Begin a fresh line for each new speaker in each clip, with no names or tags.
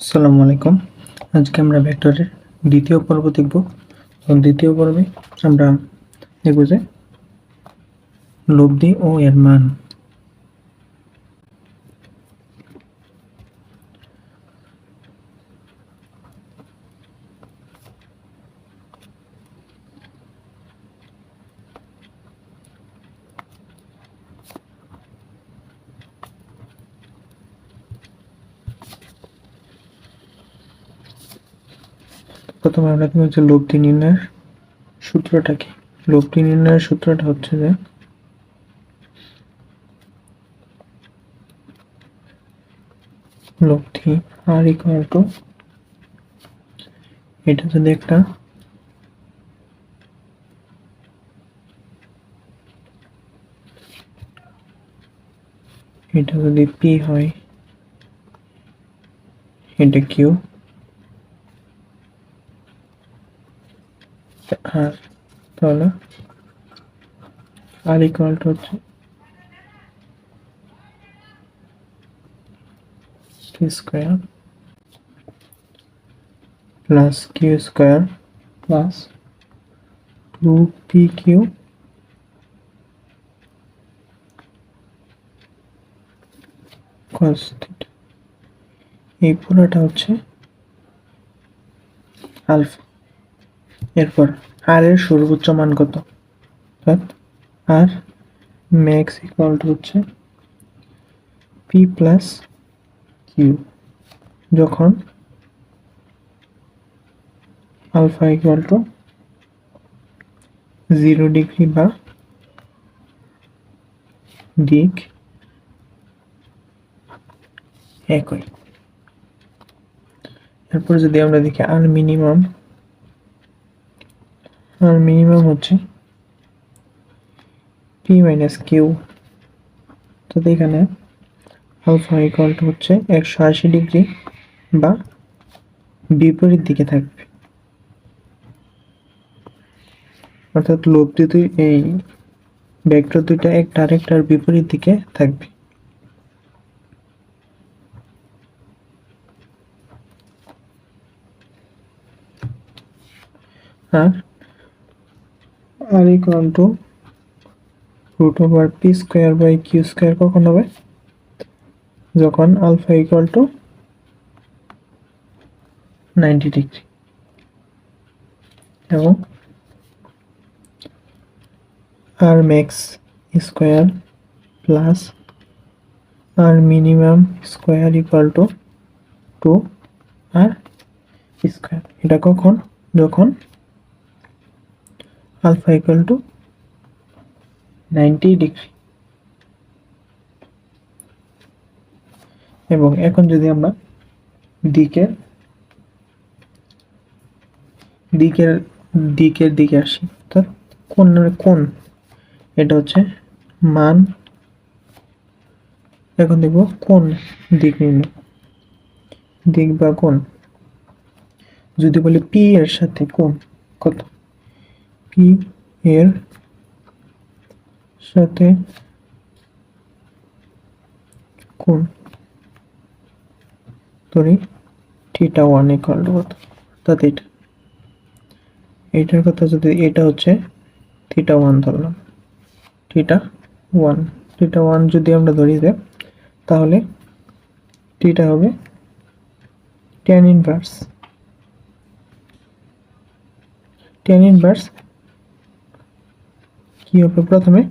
আসসালামু আলাইকুম। আজকে আমরা ভেক্টরের দ্বিতীয় পর্ব দেখব। দ্বিতীয় পর্বে আমরা দেখব যে লব্ধি ও এর মান। প্রথমে আমরা দেখব যে লব্ধি নির্ণয়ের সূত্রটা কি। লব্ধি নির্ণয়ের সূত্রটা হচ্ছে যে লব্ধি আর ইকুয়াল টু, এটা যদি একটা এটা যদি পি হয়, এটা কিউ, আর তাহলে আর ইকুয়াল টু হচ্ছে P square plus Q square plus 2pq cos theta. এই পুরোটা হচ্ছে আলফা। এরপর আর এর সর্বোচ্চ মান কত, আর ম্যাক্স ইকুয়াল টু হচ্ছে পি প্লাস কিউ, যখন আলফা ইকুয়াল টু 0 ডিগ্রি বা দিক একই। এরপর যদি আমরা দেখি আর মিনিমাম হচ্ছে পি মাইনাস কিউ, তো এখানে আলফা ইকুয়াল টু হচ্ছে 180 ডিগ্রি বা বিপরীত দিকে থাকবে, অর্থাৎ লব্ধি এই ভেক্টর দুইটা একটা আরেকটার বিপরীত দিকে থাকবে। R equal to root over P square by Q square কখন হবে, যখন আলফা ইকুয়াল টু 90 ডিগ্রি এবং R max square plus R minimum square equal to 2 R square. এটা কখন, যখন আলফা ইকুয়াল টু 90 ডিগ্রি। এবং এখন যদি আমরা দিকের দিকে আসি, অর্থাৎ কোন এটা হচ্ছে মান। এখন দেখব কোন দিক নির্ণয়, দিক বা কোন। যদি বলি পি এর সাথে কোন কত, পি এর সাথে কোন ধরি থিটা 1 ইকুয়াল টু কত, অর্থাৎ এটার কথা যদি এটা হচ্ছে থিটা 1 ধরলাম, থিটা 1 যদি আমরা ধরি দেব, তাহলে থিটা হবে tan ইনভার্স কি হবে, প্রথমে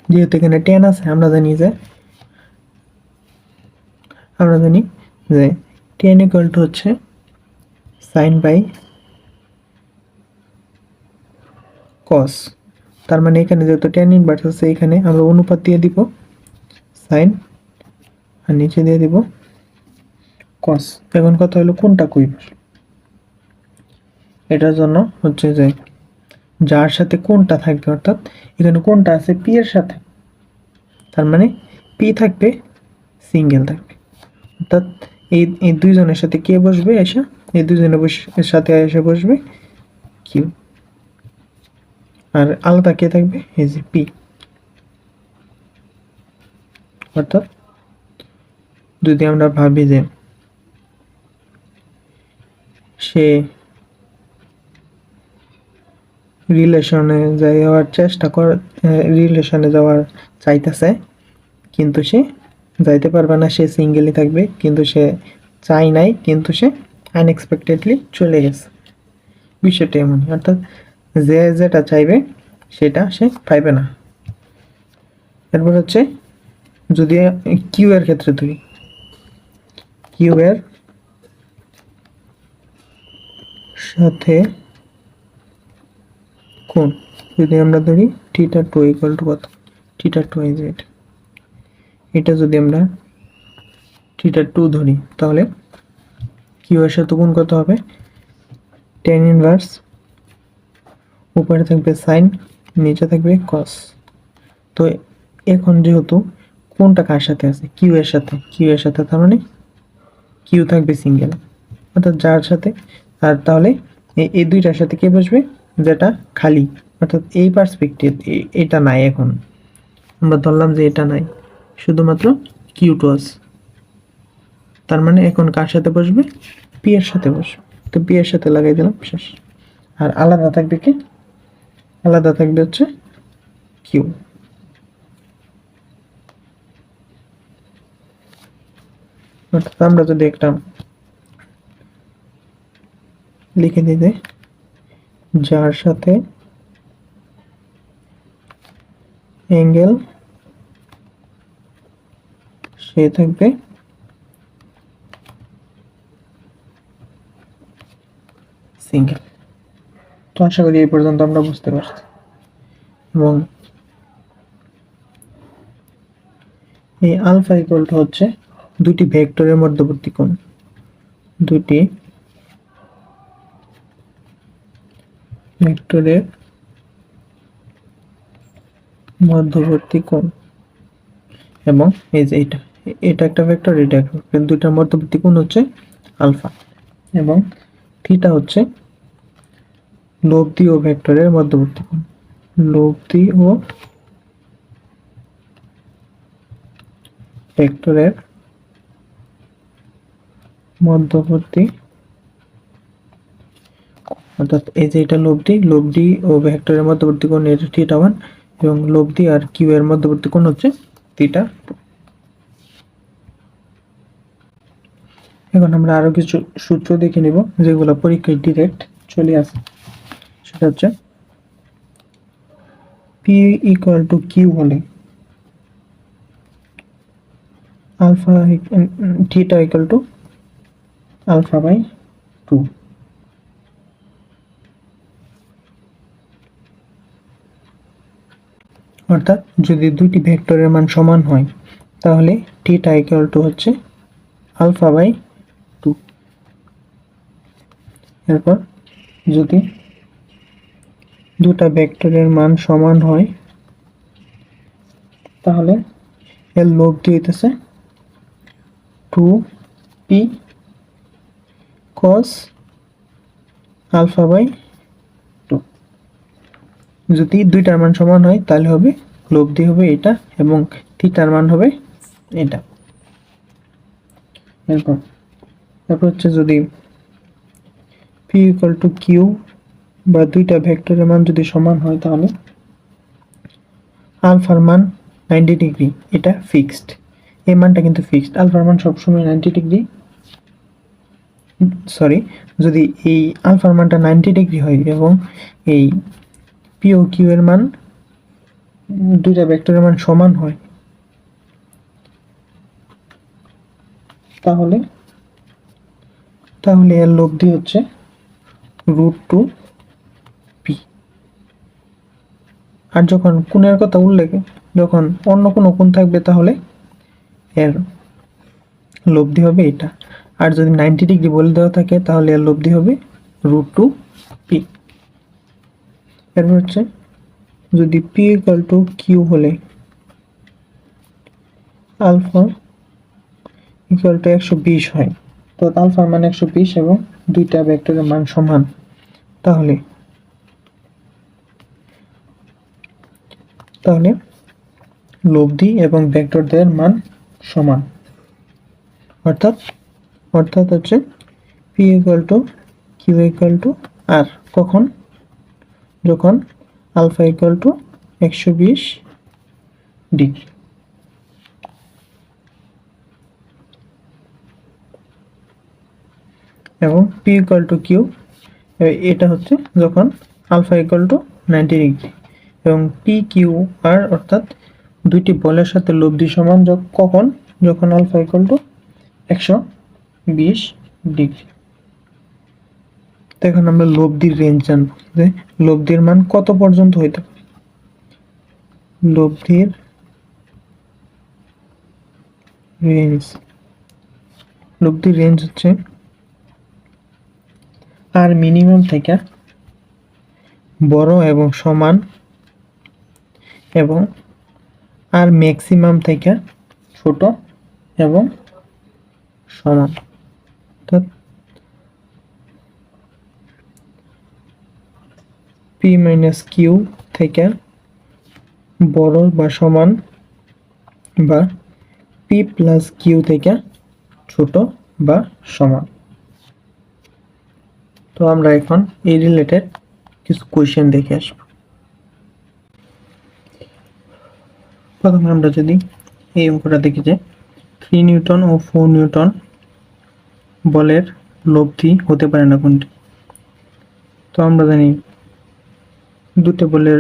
যেহেতু এখানে tan আছে, আমরা জানি যে tan ইকুয়াল টু হচ্ছে সাইন বাই কস। তার মানে এখানে যেহেতু tan ইনভার্স আছে, এখানে আমরা অনুপাত দিয়ে দিব সাইন আর নিচে দিয়ে দিব কস। এখন কথা হলো কোনটা কইব, এটার জন্য হচ্ছে যে যার সাথে কোনটা থাকবে, অর্থাৎ এখানে কোনটা আছে পি এর সাথে, তার মানে পি থাকবে সিঙ্গেল থাকবে, অর্থাৎ এই দুইজনের সাথে কে বসবে, এসে এই দুইজনের সাথে এসে বসবে কিউ, আর আলাদা কে থাকবে, এই যে পি। অর্থাৎ যদি আমরা ভাবি যে সে রিলেশনে যাওয়ার চেষ্টা কর, রিলেশনে যাওয়ার চাইতেছে, কিন্তু সে যাইতে পারবে না, সে সিঙ্গেলই থাকবে, কিন্তু সে চাই নাই, কিন্তু সে আনএক্সপেক্টেডলি চলে গেছে। বিষয়টা এমন, অর্থাৎ যে যেটা চাইবে সেটা সে পাইবে না। এরপর হচ্ছে যদি কিউ এর ক্ষেত্রে ধরি, কিউ এর সাথে কোণ যদি আমরা ধরি থিটা টু ইকুয়াল টু কত, থিটা টু এই যে এটা যদি আমরা থিটা টু ধরি, তাহলে কিউ এর সাথে কোণ কত হবে, টেন ইনভার্স, উপরে থাকবে সাইন, নিচে থাকবে কস। তো এখন যেহেতু কোনটা কার সাথে আছে, কিউ এর সাথে, কিউ এর সাথে, তার মানে কিউ থাকবে সিঙ্গেল, অর্থাৎ যার সাথে, আর তাহলে এই দুইটার সাথে কে বসবে, যেটা খালি, অর্থাৎ এই পার্সপেক্টিভ এটা নাই, এখন আমরা ধরলাম যে এটা নাই, শুধুমাত্র কিউ টু আছে, তার মানে এখন কার সাথে বসবে, পি এর সাথে বসবে। তো পি এর সাথে লাগাই দিলাম, শেষ। আর আলাদা থাকবে কি, আলাদা থাকবে হচ্ছে কিউ। অর্থাৎ আমরা যদি একটা লিখে দিতে, যার সাথে অ্যাঙ্গেল সে থাকবে সিঙ্গেল। তো আশা করি এই পর্যন্ত আমরা বুঝতে পারছি। এবং এই আলফা ইকুয়াল টু হচ্ছে দুটি ভেক্টরের মধ্যবর্তী কোণ, দুটি ভেক্টরের মধ্যবর্তী কোণ, এবং এই যে এটা একটা ভেক্টর, এটা একটা ভেক্টর, দুইটার মধ্যবর্তী কোণ হচ্ছে আলফা, এবং থিটা হচ্ছে লব্ধি ও ভেক্টরের মধ্যবর্তী কোণ, লব্ধি ও ভেক্টরের মধ্যবর্তী, অর্থাৎ এই যে এটা লব্ধি ও ভেক্টরের মধ্যবর্তী কোণ এর থিটা 1, এবং লব্ধি আর কিউ এর মধ্যবর্তী কোণ হচ্ছে থিটা 2। এখন আমরা আরো কিছু সূত্র দেখে নিব যেগুলো পরীক্ষায় ডিরেক্ট চলে আসে। সেটা হচ্ছে পি ইকুয়াল টু কিউ হলে alpha theta equal to alpha by 2। অর্থাৎ যদি দুটি ভেক্টরের মান সমান হয় তাহলে থিটা ইকুয়াল টু হচ্ছে আলফা বাই 2। এরপর যদি দুটা ভেক্টরের মান সমান হয় তাহলে এর লব্ধি হইতেছে 2p cos আলফা বাই 2। যদি দুইটার মান সমান হয় তাহলে হবে লব্ধি হবে এটা, এবং থিটার মান হবে এটা। এরপর হচ্ছে যদি p ইকুয়াল টু কিউ বা দুইটা ভেক্টরের মান যদি সমান হয় তাহলে আলফার মান 90 ডিগ্রি, এটা ফিক্সড, এই মানটা কিন্তু ফিক্সড, আলফার মান সবসময় 90 ডিগ্রি, সরি, যদি এই আলফার মানটা 90 ডিগ্রি হয় এবং এই পি ও কিউ এর মান দুইটা ভেক্টরের মান সমান হয় তাহলে এর লব্ধি হচ্ছে √2p। আর যখন কোণের কথা উল্লেখ, যখন অন্য কোনো কোণ থাকবে তাহলে এর লব্ধি হবে এটা, আর যদি 90 ডিগ্রি বলে দেওয়া থাকে তাহলে এর লব্ধি হবে √2p। এরপর হচ্ছে যদি p ইকুয়াল টু কিউ হলে আলফা ইকুয়াল টু 120 হয়, তো আলফার মান 120 এবং দুইটা ভেক্টরের মান সমান, তাহলে লব্ধি এবং ভেক্টরদের মান সমান। অর্থাৎ হচ্ছে p equal to Q equal to R, কখন? যখন আলফা ইকুয়াল টু 120 ডিগ্রি। এবং পি ইকুয়াল টু কিউ, এটা হচ্ছে যখন আলফা ইকুয়াল টু 90 ডিগ্রি। এবং পি কিউ আর অর্থাৎ দুইটি বলের সাথে লব্ধি সমান কখন? যখন আলফা ইকুয়াল টু 120 ডিগ্রি। তো এখন আমরা লব্ধির রেঞ্জ জানবো, যে লব্ধির মান কত পর্যন্ত হইতে পারে। লব্ধির রেঞ্জ হচ্ছে আর মিনিমাম থেকে বড় এবং সমান, এবং আর ম্যাক্সিমাম থেকে ছোট এবং সমান। অর্থাৎ পি মাইনাস কিউ থেকে বড় বা সমান, বা পি প্লাস কিউ থেকে ছোট বা সমান। তো আমরা এখন এই রিলেটেড কিছু কোয়েশ্চেন দেখে আসবো। প্রথমে আমরা যদি এই অঙ্কটা দেখি যে 3 নিউটন ও 4 নিউটন বলের লব্ধি হতে পারে না কোনটি। তো আমরা জানি দুটো বলের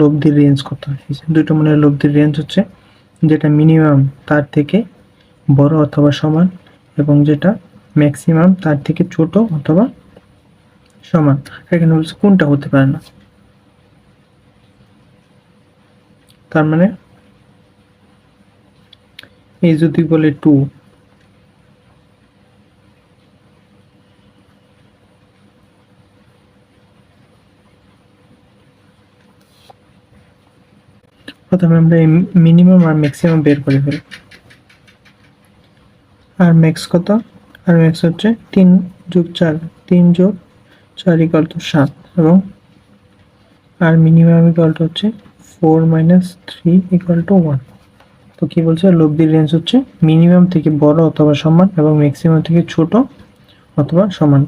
লব্ধির রেঞ্জ কত। দুটো বলের লব্ধির রেঞ্জ হচ্ছে যেটা মিনিমাম তার থেকে বড় অথবা সমান, এবং যেটা ম্যাক্সিমাম তার থেকে ছোট অথবা সমান। এখানে বলছে কোনটা হতে পারে না, তার মানে এই যদি বলে 2, প্রথমে আমরা মিনিমাম আর ম্যাক্সিমাম বের করে ফেলি। আর ম্যাক্স কত? আর ম্যাক্স হচ্ছে 3 যোগ 4, 3 যোগ 4 ইকুয়াল টু 7, এবং আর মিনিমাম ইকুয়াল টু হচ্ছে 4 মাইনাস 3 ইকুয়াল টু 1। তো কি বলছে? লব্ধির রেঞ্জ হচ্ছে মিনিমাম থেকে বড় অথবা সমান, এবং ম্যাক্সিমাম থেকে ছোট অথবা সমান।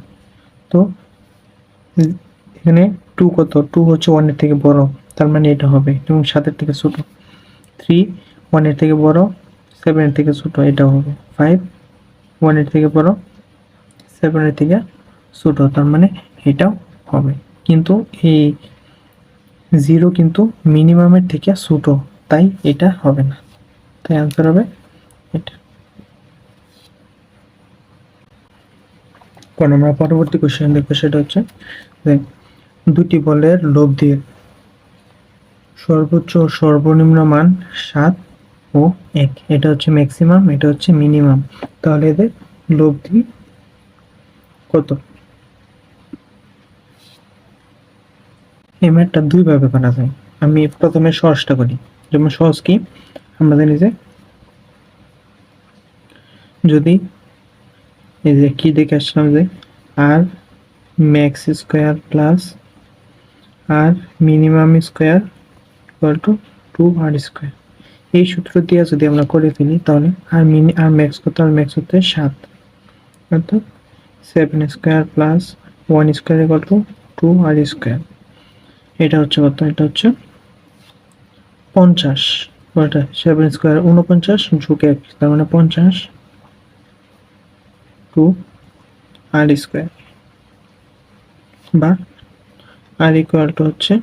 তো এখানে 2 কত? 2 হচ্ছে 1 এর থেকে বড়, তার মানে এটা হবে, এবং 7 এর থেকে ছোট। 3 1 এর থেকে বড়, 7 এর থেকে ছোট, এটাও হবে। 5 1 এর থেকে বড়, 7 এর থেকে ছোট, তার মানে এটাও হবে। কিন্তু এই 0 কিন্তু মিনিমামের থেকে ছোট, তাই এটা হবে না। তাই আনসার হবে এটা। কারণ আমরা পরবর্তী কোশ্চেন দেখবো, সেটা হচ্ছে যে দুটি বলের লব্ধির সর্বোচ্চ ও সর্বনিম্ন মান 7 ও 1। এটা হচ্ছে ম্যাক্সিমাম, এটা হচ্ছে মিনিমাম। তাহলে এদের লব্ধি কত? এই ম্যাথটা দুই ভাবে করা যায়। আমি প্রথমে সহজটা করি। যেমন সহজ কি, আমরা জানি যে যদি এই যে কি দেখে আসলাম যে R max square plus R minimum square equal to 2 R square, এই সূত্র দিয়ে যদি আমরা করে ফেলি, তাহলে আর ম্যাক্স কত? আর ম্যাক্স হচ্ছে 7, অর্থাৎ 7 square plus 1 square equal to 2 R square. এটা হচ্ছে কত? এটা হচ্ছে 50। 7 স্কোয়ার 49 যোগ 1, তার মানে 50 2 আর স্কোয়ার, বা আর ইকুয়াল টু হচ্ছে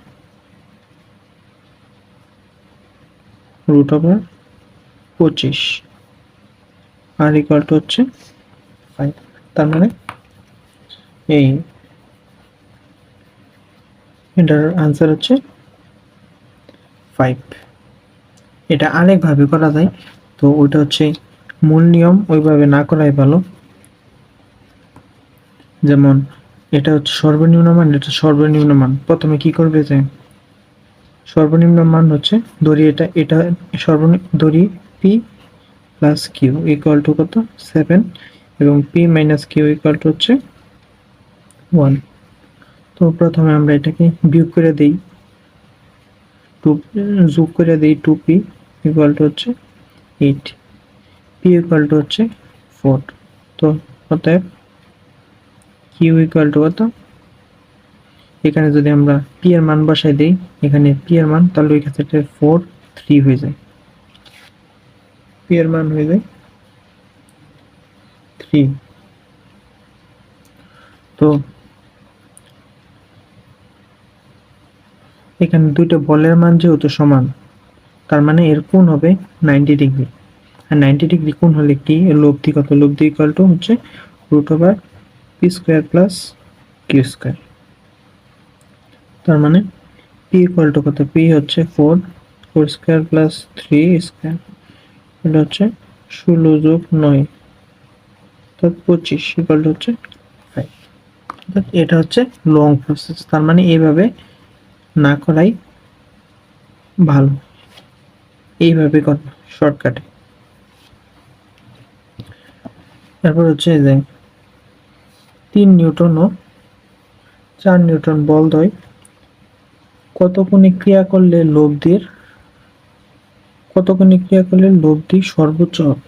√25, আর ইকুয়াল টু হচ্ছে 5। তার মানে এই এটার আনসার হচ্ছে 5। এটা আরেকভাবে করা যায়, তো ওইটা হচ্ছে মূল নিয়ম, ওইভাবে না করাই ভালো। যেমন এটা হচ্ছে সর্বনিম্ন মান, এটা সর্বনিম্ন মান। প্রথমে কি করবে যে সর্বনিম্ন মান হচ্ছে ধরি এটা ধরি P plus Q equal to কত? 7, এবং P minus Q equal to হচ্ছে 1। তো প্রথমে আমরা এটাকে বিয়োগ করে দিই, যোগ করে দিই 2p ইকুয়াল টু হচ্ছে 8, p ইকুয়াল টু হচ্ছে 4। তো অতএব কিউ ইকুয়াল টু কত, এখানে যদি আমরা পি এর মান বসাই দিই, এখানে পি এর মান, তাহলে ওই ক্ষেত্রে 4 3 হয়ে যায়, পি এর মান হয়ে যায় 3। তো এখানে দুইটা বলের মান যেহেতু সমান, তার মানে এর কোণ হবে 90 ডিগ্রি, আর 90 ডিগ্রি কোণ হলে কি লব্ধি কত, লব্ধি ইকুয়াল টু হচ্ছে root over P square plus Q square. তার মানে পি ইকুয়াল টু কত, পি হচ্ছে 4 স্কোয়ার প্লাস 3 স্কোয়ার, এটা হচ্ছে 16 যোগ 9 অর্থাৎ 25 ইকুয়াল টু হচ্ছে 5। এটা হচ্ছে লং প্রসেস, তার মানে এইভাবে না করাই ভালো, এইভাবে করো শর্টকাটে। তারপর হচ্ছে যে 3 নিউটন ও 4 নিউটন বল দ্বয় কত কোণে ক্রিয়া করলে লব্ধি সর্বোচ্চ হবে।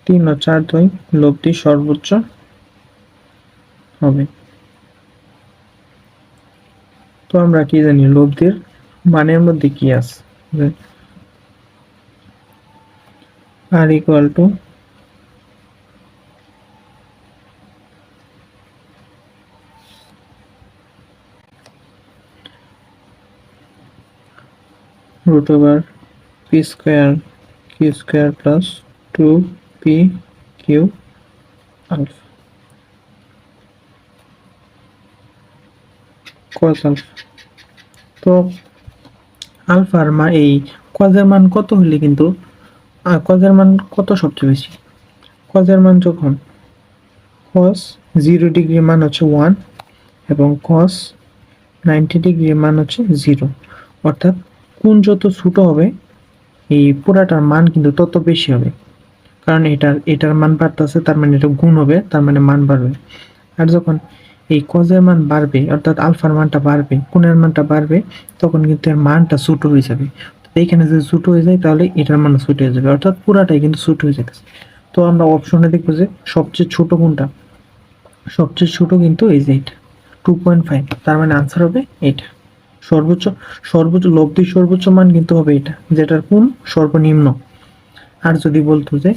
3 ও 4 দ্বয় লব্ধি সর্বোচ্চ হবে। তো আমরা কি জানি লব্ধির মানের মধ্যে কি আছে, R equal to root over p square q square plus 2p q alpha cos alpha। তো আলফার মান, এই কজের মান কত হলে কিন্তু কজের মান কত সবচেয়ে বেশি, কজের মান যখন cos 0 ডিগ্রির মান হচ্ছে 1 এবং cos 90 ডিগ্রির মান হচ্ছে 0, অর্থাৎ কোণ যত ছোট হবে এই পুরাটার মান কিন্তু তত বেশি হবে, কারণ এটার মান বাড়তেছে, তার মানে এটা গুণ হবে, তার মানে মান বাড়বে। আর যখন এই কজের মান বাড়বে অর্থাৎ আলফার মানটা বাড়বে, কোণের মানটা বাড়বে, তখন কিন্তু এর মানটা ছোট হয়ে যাবে। এইখানে যদি ছোট হয়ে যায় তাহলে এটার মান ছোট হয়ে যাবে, অর্থাৎ পুরাটাই কিন্তু ছোট হয়ে যাচ্ছে। তো আমরা অপশনে দেখবো যে সবচেয়ে ছোট কোনটা, সবচেয়ে ছোট কিন্তু এই যে এটা 2.5, তার মানে আনসার হবে এটা। সর্বোচ্চ লব্ধি সর্বোচ্চ মান কিন্তু হবে এটা, যেটার কোণ সর্বনিম্ন। আর যদি বলতো যে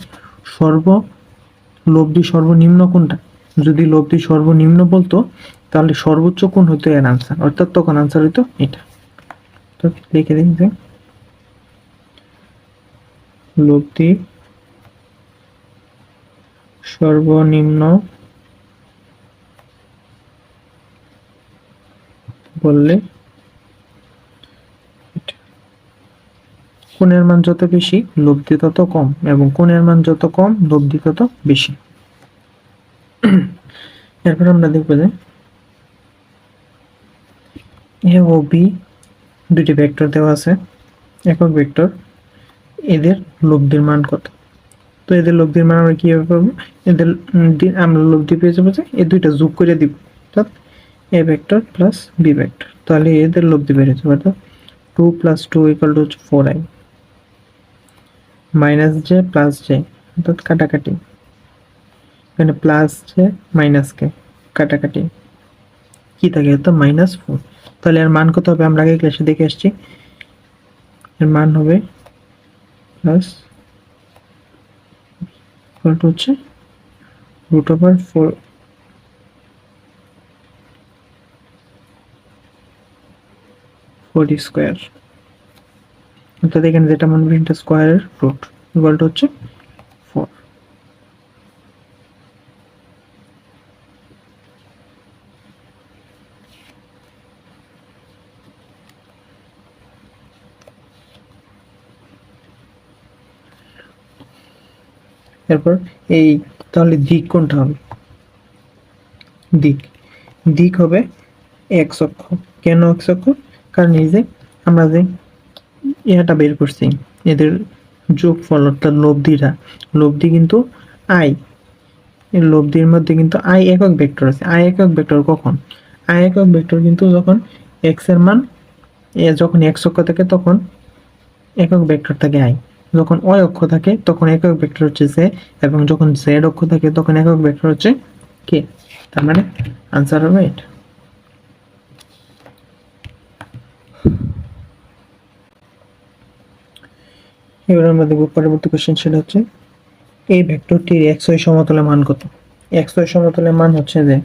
লব্ধি সর্বনিম্ন কোনটা, যদি লব্ধি সর্বনিম্ন বলতো তাহলে সর্বোচ্চ কোণ হতো এর আনসার, অর্থাৎ তখন আনসার হতো এটা। তো লিখে দিন যে লব্ধি সর্বনিম্ন বললে কোণের মান যত বেশি লব্ধি তত কম, এবং কোণের মান যত কম লব্ধি তত বেশি। এরপর আমরা দেখব যে এ ও বি দুটি ভেক্টর দেওয়া আছে, একক ভেক্টর, এদের লব্ধির মান কত। তো এদের লব্ধির মান আমরা কিভাবে পাবো, এদের আমরা লব্ধি পেয়ে যাবো যে এই দুইটা যোগ করে দিব, অর্থাৎ A vector plus B vector, তাহলে এদের লব্ধি বের হচ্ছে, অর্থাৎ 2 + 2 = হচ্ছে 4i, minus J plus J অর্থাৎ কাটাকাটি, এখানে প্লাস জে মাইনাস কে কাটাকাটি কি থাকে, তো -4। তাহলে এর মান কত হবে, আমরা আগে ক্লাসে দেখে আসছি, এর মান হবে প্লাস হচ্ছে √4 স্কোয়ার, অর্থাৎ এখানে যেটা মনে করি এটা স্কোয়ারের রুট ইকুয়াল টু হচ্ছে 4। এরপর এই তাহলে দিক কোনটা হবে, দিক হবে এক্স অক্ষ। কেন এক্স অক্ষ, কারণ এই যে আমরা যে এটা বের করছি এদের যোগফল অর্থাৎ লব্ধি কিন্তু আই, এর লব্ধির মধ্যে কিন্তু আই একক ভেক্টর আছে। আই একক ভেক্টর কখন, আই একক ভেক্টর কিন্তু যখন এক্স এর মান যখন এক্স অক্ষ থাকে তখন একক ভেক্টর থাকে আই, যখন ওয়াই অক্ষ থাকে তখন একক ভেক্টর হচ্ছে জে, এবং যখন জেড অক্ষ থাকে তখন একক ভেক্টর হচ্ছে কে, তার মানে আনসার হবে এটা। এবার আমরা দেখব পরবর্তী কোশ্চেন, সেটা হচ্ছে এই ভেক্টরটির xy সমতলের মান কত। xy সমতলের মান হচ্ছে যে,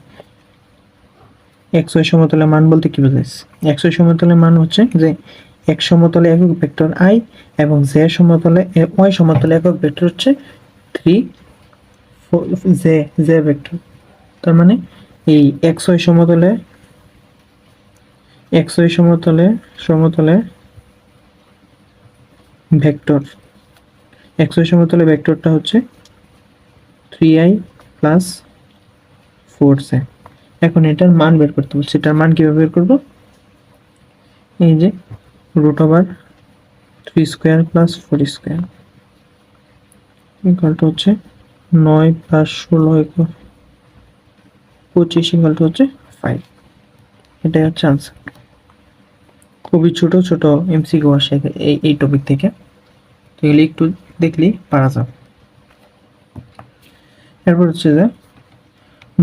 xy সমতলের মান বলতে কি বোঝাইছে? xy সমতলের মান হচ্ছে যে x সমতলে একক ভেক্টর i এবং z সমতলে y সমতলে একক ভেক্টর হচ্ছে 3 4 z ভেক্টর। তার মানে এই xy সমতলে সমতলে ভেক্টর, xy সমতলে ভেক্টরটা হচ্ছে 3i প্লাস 4z। এখন এটার মান বের করতে বলছি, এটার মান কিভাবে বের করব? এই যে √3 square plus 4 square equal to হচ্ছে 9 প্লাস 16 25 ইকুয়াল টু হচ্ছে 5। এটাই হচ্ছে আনসার। খুবই ছোট ছোট এমসিকিউ আসে এই টপিক থেকে, তো এগুলি একটু দেখলেই পারা যাবে। এরপর হচ্ছে যে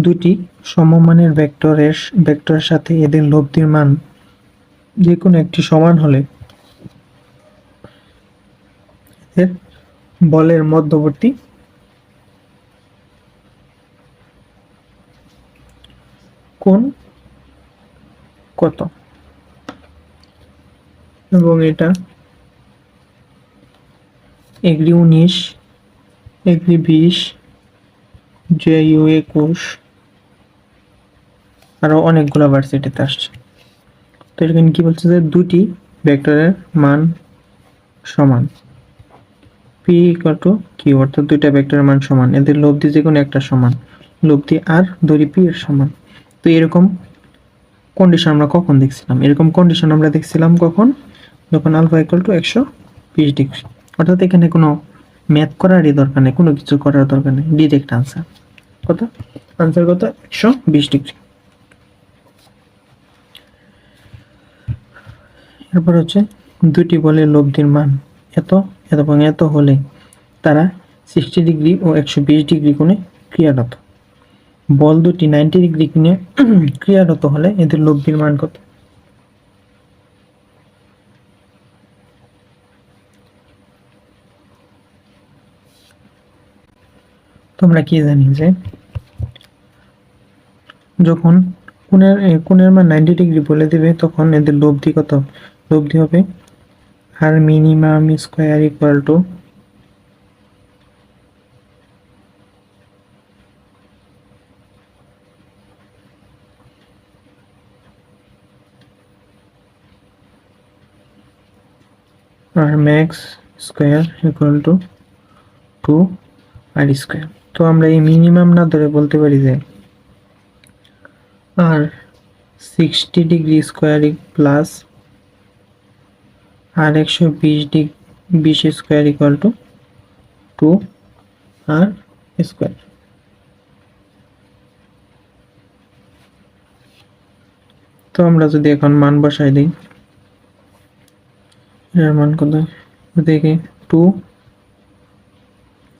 দুটি সমমানের ভেক্টরের সাথে এদের লব্ধির মান যে কোনো একটি সমান হলে এর বলের মধ্যবর্তী কোণ কত। এবং এটা এগ্রি 19, এগ্রি 20, JU 21 আরো অনেকগুলো ভার্সিটিতে আসছে। তো এখানে কি বলছে যে দুটি ভেক্টরের মান সমান, p ইকুয়াল টু কিউ, অর্থাৎ দুইটা ভেক্টরের মান সমান, এদের লব্ধি যে কোনো একটা সমান, লব্ধি আর দড়ি p এর সমান। তো এরকম কন্ডিশন আমরা কখন দেখছিলাম? এরকম কন্ডিশন আমরা দেখছিলাম কখন? যখন আলফা ইকুয়াল টু 120 ডিগ্রি। অর্থাৎ এখানে কোনো ম্যাথ করারই দরকার নেই, কোনো কিছু করার দরকার নেই, ডিরেক্ট আনসার কত? আনসার কত? 120 ডিগ্রি। এরপর হচ্ছে দুটি বলের লব্ধির মান এত এবং এত হলে তারা 60 ডিগ্রি ও 120 ডিগ্রি কোণে ক্রিয়ারত। বল দুটি 90 ডিগ্রি কোণে ক্রিয়ারত হলে এদের লব্ধির মান কত? তোমরা কি জানি যে যখন কোণের মান 90 ডিগ্রি বলে দিবে তখন এদের লব্ধি কত? লব্ধি হবে R minimum square equal to R max square equal to 2 R square. তো আমরা এই মিনিমাম না ধরে বলতে পারি যে R 60 degree square plus R 120 square equal to 2 R square. তো আমরা যদি এখন মান বসাই দিই, এর মান কত দেখি 2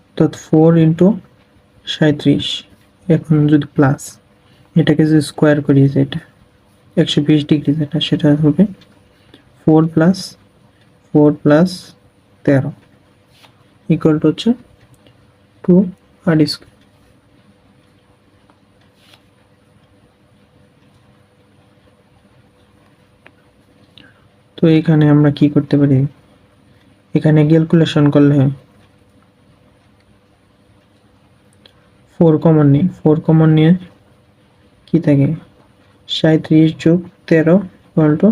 অর্থাৎ 4 ইন্টু 37। এখন যদি প্লাস এটাকে যদি স্কোয়ার করি, যে এটা 120 ডিগ্রি যেটা, সেটা হবে 4 প্লাস 13 ইকুয়াল টু হচ্ছে 2 আর স্কোয়ার। তো এখানে আমরা কি করতে পারি? এখানে ক্যালকুলেশন করলে 4 কমন নিই, 4 কমন নিয়ে কি থাকে 37 যোগ 13 ইকুয়াল টু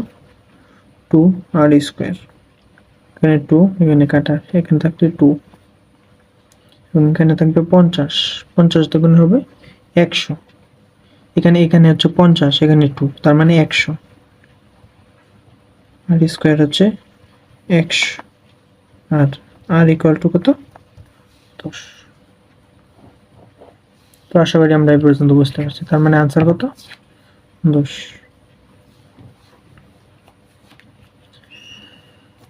2 আর স্কোয়ার। এখানে 2, এখানে কাটা, এখানে থাকবে 2 এবং এখানে থাকবে 50, 50 দ্বিগুণ হবে 100। এখানে হচ্ছে 50, এখানে 2, তার মানে 100 আর স্কোয়ার হচ্ছে 100 আর ইকুয়াল টু কত? 10। তো আশা করি আমরা এই পর্যন্ত বুঝতে পারছি। তার মানে আনসার কত? 10।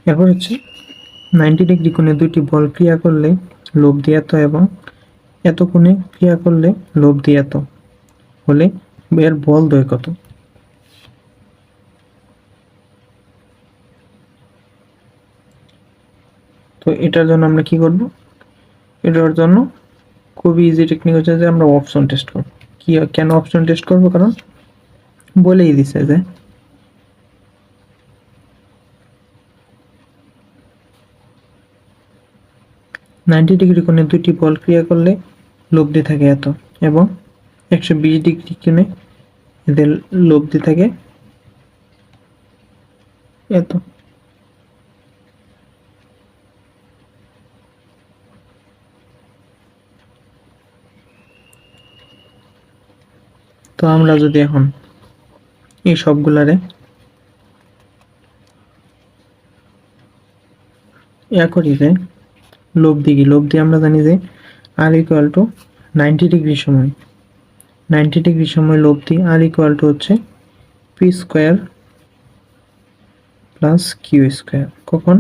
এরপর হচ্ছে 90 ডিগ্রি কোণে দুটি বল ক্রিয়া করলে লব্ধি এত এবং এত কোণে ক্রিয়া করলে লব্ধি এত। হলে এর বল দয় কত? তো এটার জন্য আমরা কি করব? এটার জন্য খুবই ইজি টেকনিক হচ্ছে যে আমরা অপশন টেস্ট করব। কি কেন অপশন টেস্ট করব? কারণ বলেই দিছে যে 90 ডিগ্রি কোণে দুটি বল ক্রিয়া করলে লব্ধি থাকে এত, এবং 120 ডিগ্রি কোণে এদের লব্ধি থাকে এত। তো আমরা যদি এখন এই সবগুলারে করি যে লব্ধি আমরা জানি যে আর ইকুয়াল টু 90 ডিগ্রি সময় 90 ডিগ্রি সময় লব্ধি আর ইকুয়াল টু হচ্ছে P square plus Q square. কখন?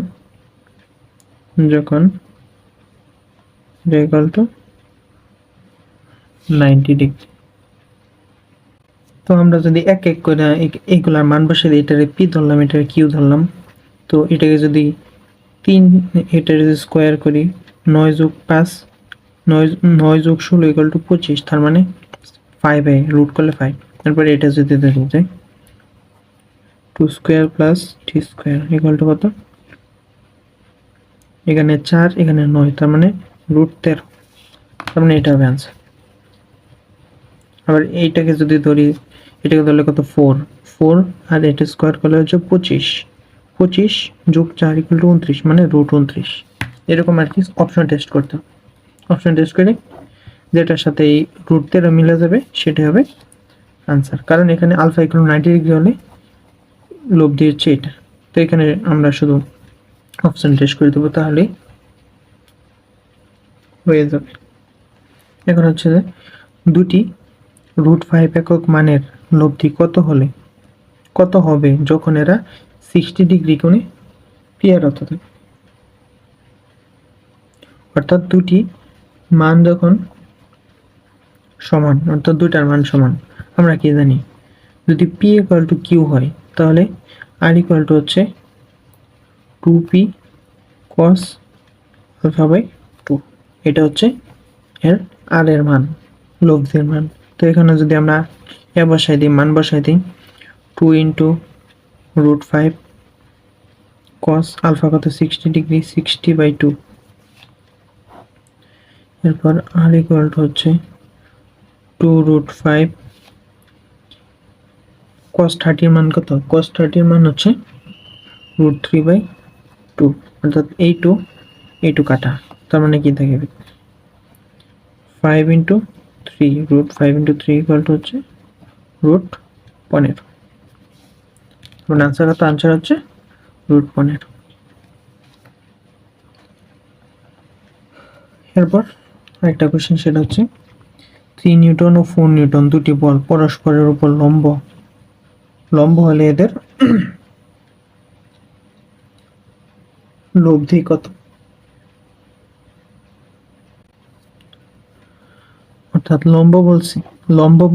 যখন ইকুয়াল টু 90 ডিগ্রি। তো আমরা যদি এক এক করে এইগুলার মান বসে দিই, এটারে পি ধরলাম, এটারে কিউ ধরলাম, তো এটাকে যদি এটার যদি স্কোয়ার করি 9 যোগ 5 9 যোগ 16 ইকুয়াল টু 25, তার মানে 5 রুট করলে 5। তারপরে এটা যদি দেখি যে 2 square plus 3 square equal to কত? এখানে 4 এখানে 9, তার মানে রুট 13, তার মানে এটা হবে আনসার। আবার এইটাকে যদি ধরি, এটাকে ধরলে কত? 4 আর এটা স্কোয়ার করলে হচ্ছে 25 যোগ 4 ইকুয়াল টু 29, মানে রুট 29। এরকম আর কি অপশন টেস্ট করতে হবে। অপশন টেস্ট করে যেটার সাথে এই রুট 13 মিলে যাবে সেটাই হবে আনসার। কারণ এখানে আলফা ইকুয়াল 90 ডিগ্রি হলে লব্ধি হচ্ছে এটা। তো এখানে আমরা শুধু অপশন টেস্ট করে দেবো, তাহলেই হয়ে যাবে। এখন হচ্ছে যে দুটি √5 একক মানের লব্ধি কত হবে যখন এরা 60 ডিগ্রি কোণে ক্রিয়ারত থাকে। অর্থাৎ দুটি মান যখন সমান, অর্থাৎ দুইটার মান সমান, আমরা কি জানি? যদি পি ইকুয়াল টু কিউ হয় তাহলে আর ইকুয়াল টু হচ্ছে 2p cos আলফা বাই 2। এটা হচ্ছে এর আর এর মান, লব্ধির মান। তো এখানে যদি আমরা বসাই দিই, মান বসাই দিই 2 ইন্টু √5 cos আলফা কত? 60 ডিগ্রি, 60/2। এরপর আর ইকুয়াল টু হচ্ছে 2√5 cos 30 মান কত? cos 30 মান হচ্ছে √3/2, অর্থাৎ এই টু কাটা, তার মানে কি থাকবে? 5 ইন্টু 3, √5 ইন্টু 3 ইকুয়াল টু হচ্ছে √15। আনসার কত? আনসার হচ্ছে √15। এরপর আরেকটা কোশ্চেন, সেটা হচ্ছে 3 নিউটন ও 4 নিউটন দুটি বল পরস্পরের উপর লম্ব হলে এদের লব্ধি কত? অর্থাৎ লম্ব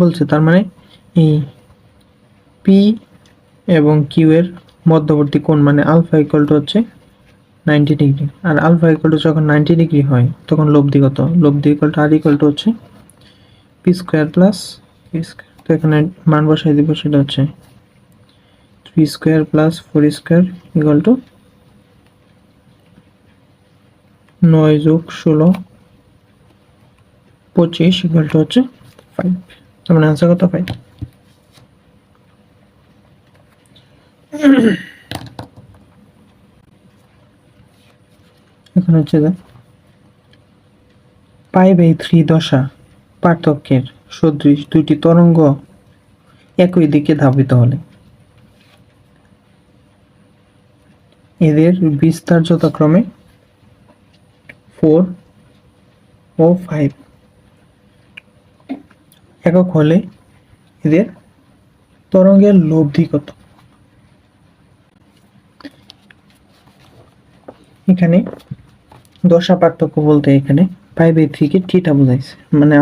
বলছে, তার মানে এই পি এবং কিউ এর মধ্যবর্তী কোণ, মানে আলফা ইকুয়াল টু হচ্ছে 90 ডিগ্রি। আর আলফা ইকুয়াল টু যখন 90 ডিগ্রি হয় তখন লব্ধি কত? লব্ধি equal to R equal to হচ্ছে P square plus P square. তো এখানে মান বসাই দিব, সেটা হচ্ছে 3 square plus 4 square equal to 9 যোগ 16 25 ইকুয়াল টু হচ্ছে 5। তার মানে আনসার কত? 5। এখন হচ্ছে যে π/3 দশা পার্থক্যের সদৃশ দুইটি তরঙ্গ একই দিকে ধাবিত হলে এদের বিস্তার যথাক্রমে 4 ও 5 একক হলে এদের তরঙ্গের লব্ধি কত? এখানে দশা পার্থক্য বলতে এখানে π/3 কে থিটা বোঝাইছে, মানে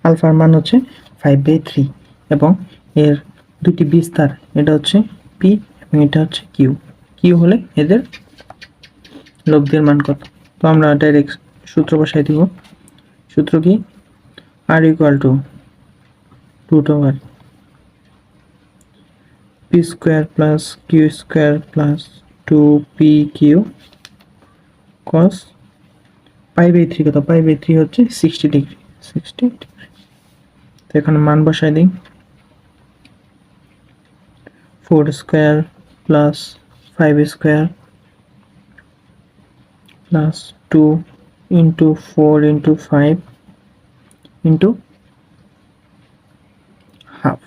আলফার মান হচ্ছে 5/3 এবং এর দুটি বিস্তার, এটা হচ্ছে পি এবং এটা হচ্ছে কিউ। কিউ হলে এদের লব্ধির মান কত? তো আমরা ডাইরেক্ট সূত্র বসাই দিব। সূত্র কি? R equal to root over P square plus Q square plus 2pq cos π/3 কত? π/3 হচ্ছে 60 ডিগ্রি। তো এখানে মান বসাই দিই। 4 square plus 5 square plus 2 into 4 into 5 into half.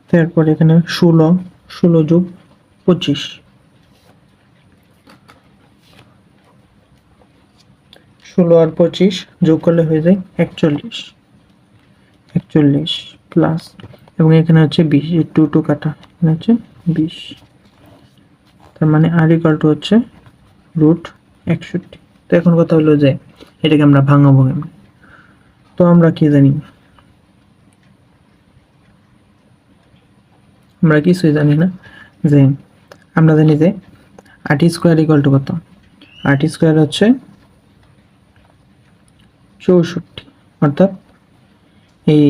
তারপর এখানে 16 যোগ 25, 16 আর 25 যোগ করলে হয়ে যায় 41 প্লাস, এবং এখানে হচ্ছে 20, 2 কাটা, এখানে হচ্ছে 20। তার মানে আর ইকুয়াল টু হচ্ছে √61। তো এখন কথা হলো যে এটাকে আমরা ভাঙাবো কেমন? তো আমরা কি জানি? আমরা কিছুই জানি না। যে আমরা জানি যে 8 স্কোয়ার ইকুয়াল টু কত? 8 স্কোয়ার হচ্ছে 64, অর্থাৎ এই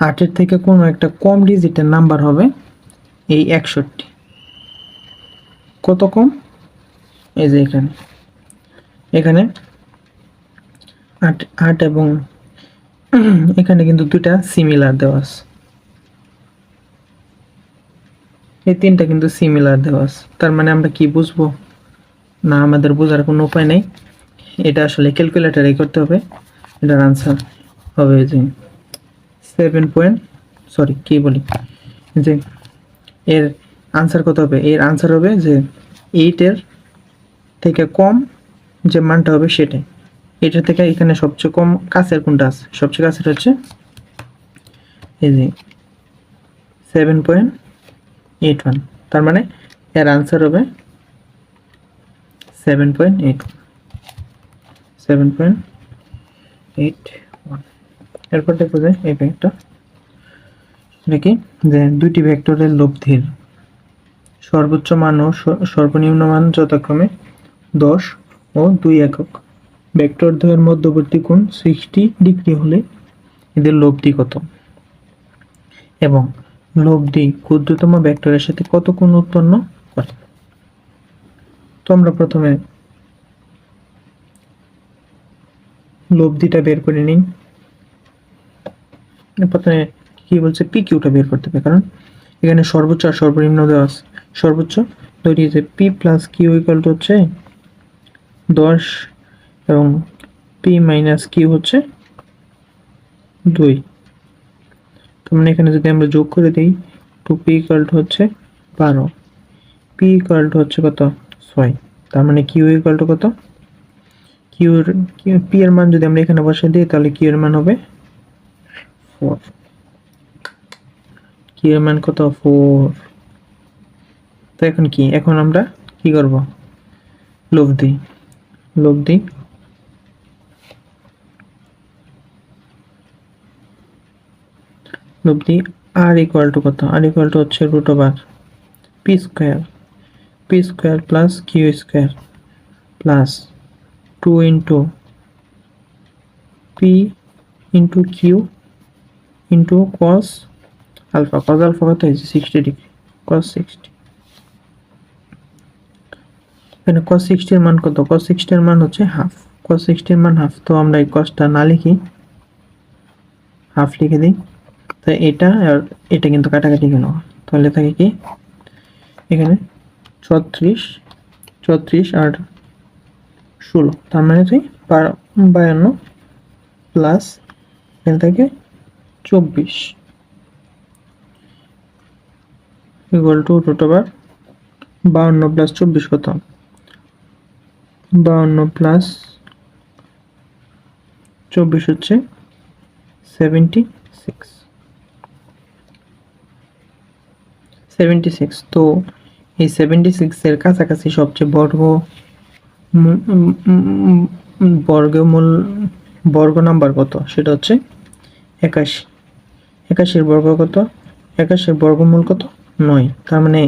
8-এর থেকে কোনো একটা কম ডিজিটের নাম্বার হবে এই 61। কত কম? এই যে এখানে 8 এবং এখানে কিন্তু দুইটা সিমিলার দেওয়া আছে, এই তিনটা কিন্তু সিমিলার দেওয়া আছে। তার মানে আমরা কি বুঝবো? না, আমাদের বোঝার কোনো উপায় নেই, এটা আসলে ক্যালকুলেটরে করতে হবে। এটার আনসার হবে যে 7 যে এর আনসার কত হবে? এর আনসার হবে যে 8-এর থেকে কম যে মানটা হবে সেটাই। এটার থেকে এখানে সবচেয়ে কম কাছের কোনটা আছে? সবচেয়ে কাছের হচ্ছে এই যে 7.81। তার মানে এর আনসার হবে 7.81। এরপর দেখো যে এই ভেক্টর নাকি যে দুইটি ভেক্টরের লব্ধির সর্বোচ্চ মান ও সর্বনিম্ন মান যথাক্রমে 10 ও 2 একক। ভেক্টর দ্বয়ের মধ্যবর্তী কোণ 60 ডিগ্রি হলে এদের লব্ধি কত? এবং লব্ধি ক্ষুদ্রতম ভেক্টরের সাথে কত কোণ উৎপন্ন করে? তো আমরা প্রথমে লব্ধিটা বের করে নিই। প্রথমে কি বলছে? পি কিউটা বের করতে হবে, কারণ এখানে সর্বোচ্চ আর সর্বনিম্ন দেওয়া আছে। সর্বোচ্চ ধরি যে P plus Q equal to হচ্ছে 10 এবং পি মাইনাস কিউ হচ্ছে 2। তার মানে এখানে যদি আমরা যোগ করে দিই 2p ইকুয়াল টু হচ্ছে 12, পি ইকুয়াল টু হচ্ছে কত? 6। তার মানে কিউ ইকুয়াল টু কত? পি এর মান যদি আমরা এখানে বসিয়ে দিই তাহলে কিউ এর মান হবে 4। কিউ এর মান কত? 4। তো এখন কি? এখন আমরা কি করব? লব্ধি আর ইকুয়াল টু কত? আর ইকুয়াল টু হচ্ছে √P square plus Q square plus 2 into P into Q into cos alpha. cos alpha কত হয়েছে? 60 ডিগ্রি। cos 60, এখানে cos 60 এর মান কত? cos 60 এর মান হচ্ছে হাফ। cos 60 এর মান হাফ। তো আমরা এই cosটা না লিখি, হাফ লিখে দিই। তো এটা আর এটা কিন্তু কাটাকাটি গেল, তাহলে থাকে কি এখানে 34 আর 16, তার মানে 52 প্লাস এখান থেকে 24 ইকুয়াল টু √52 প্লাস 24 কত? 52 প্লাস 24 হচ্ছে 76। তো এই 76 এর কাছাকাছি সবচেয়ে বড় বর্গমূল বর্গ নাম্বার কত, সেটা হচ্ছে 81। 81 বর্গ কত, 81 বর্গমূল কত, 9। তার মানে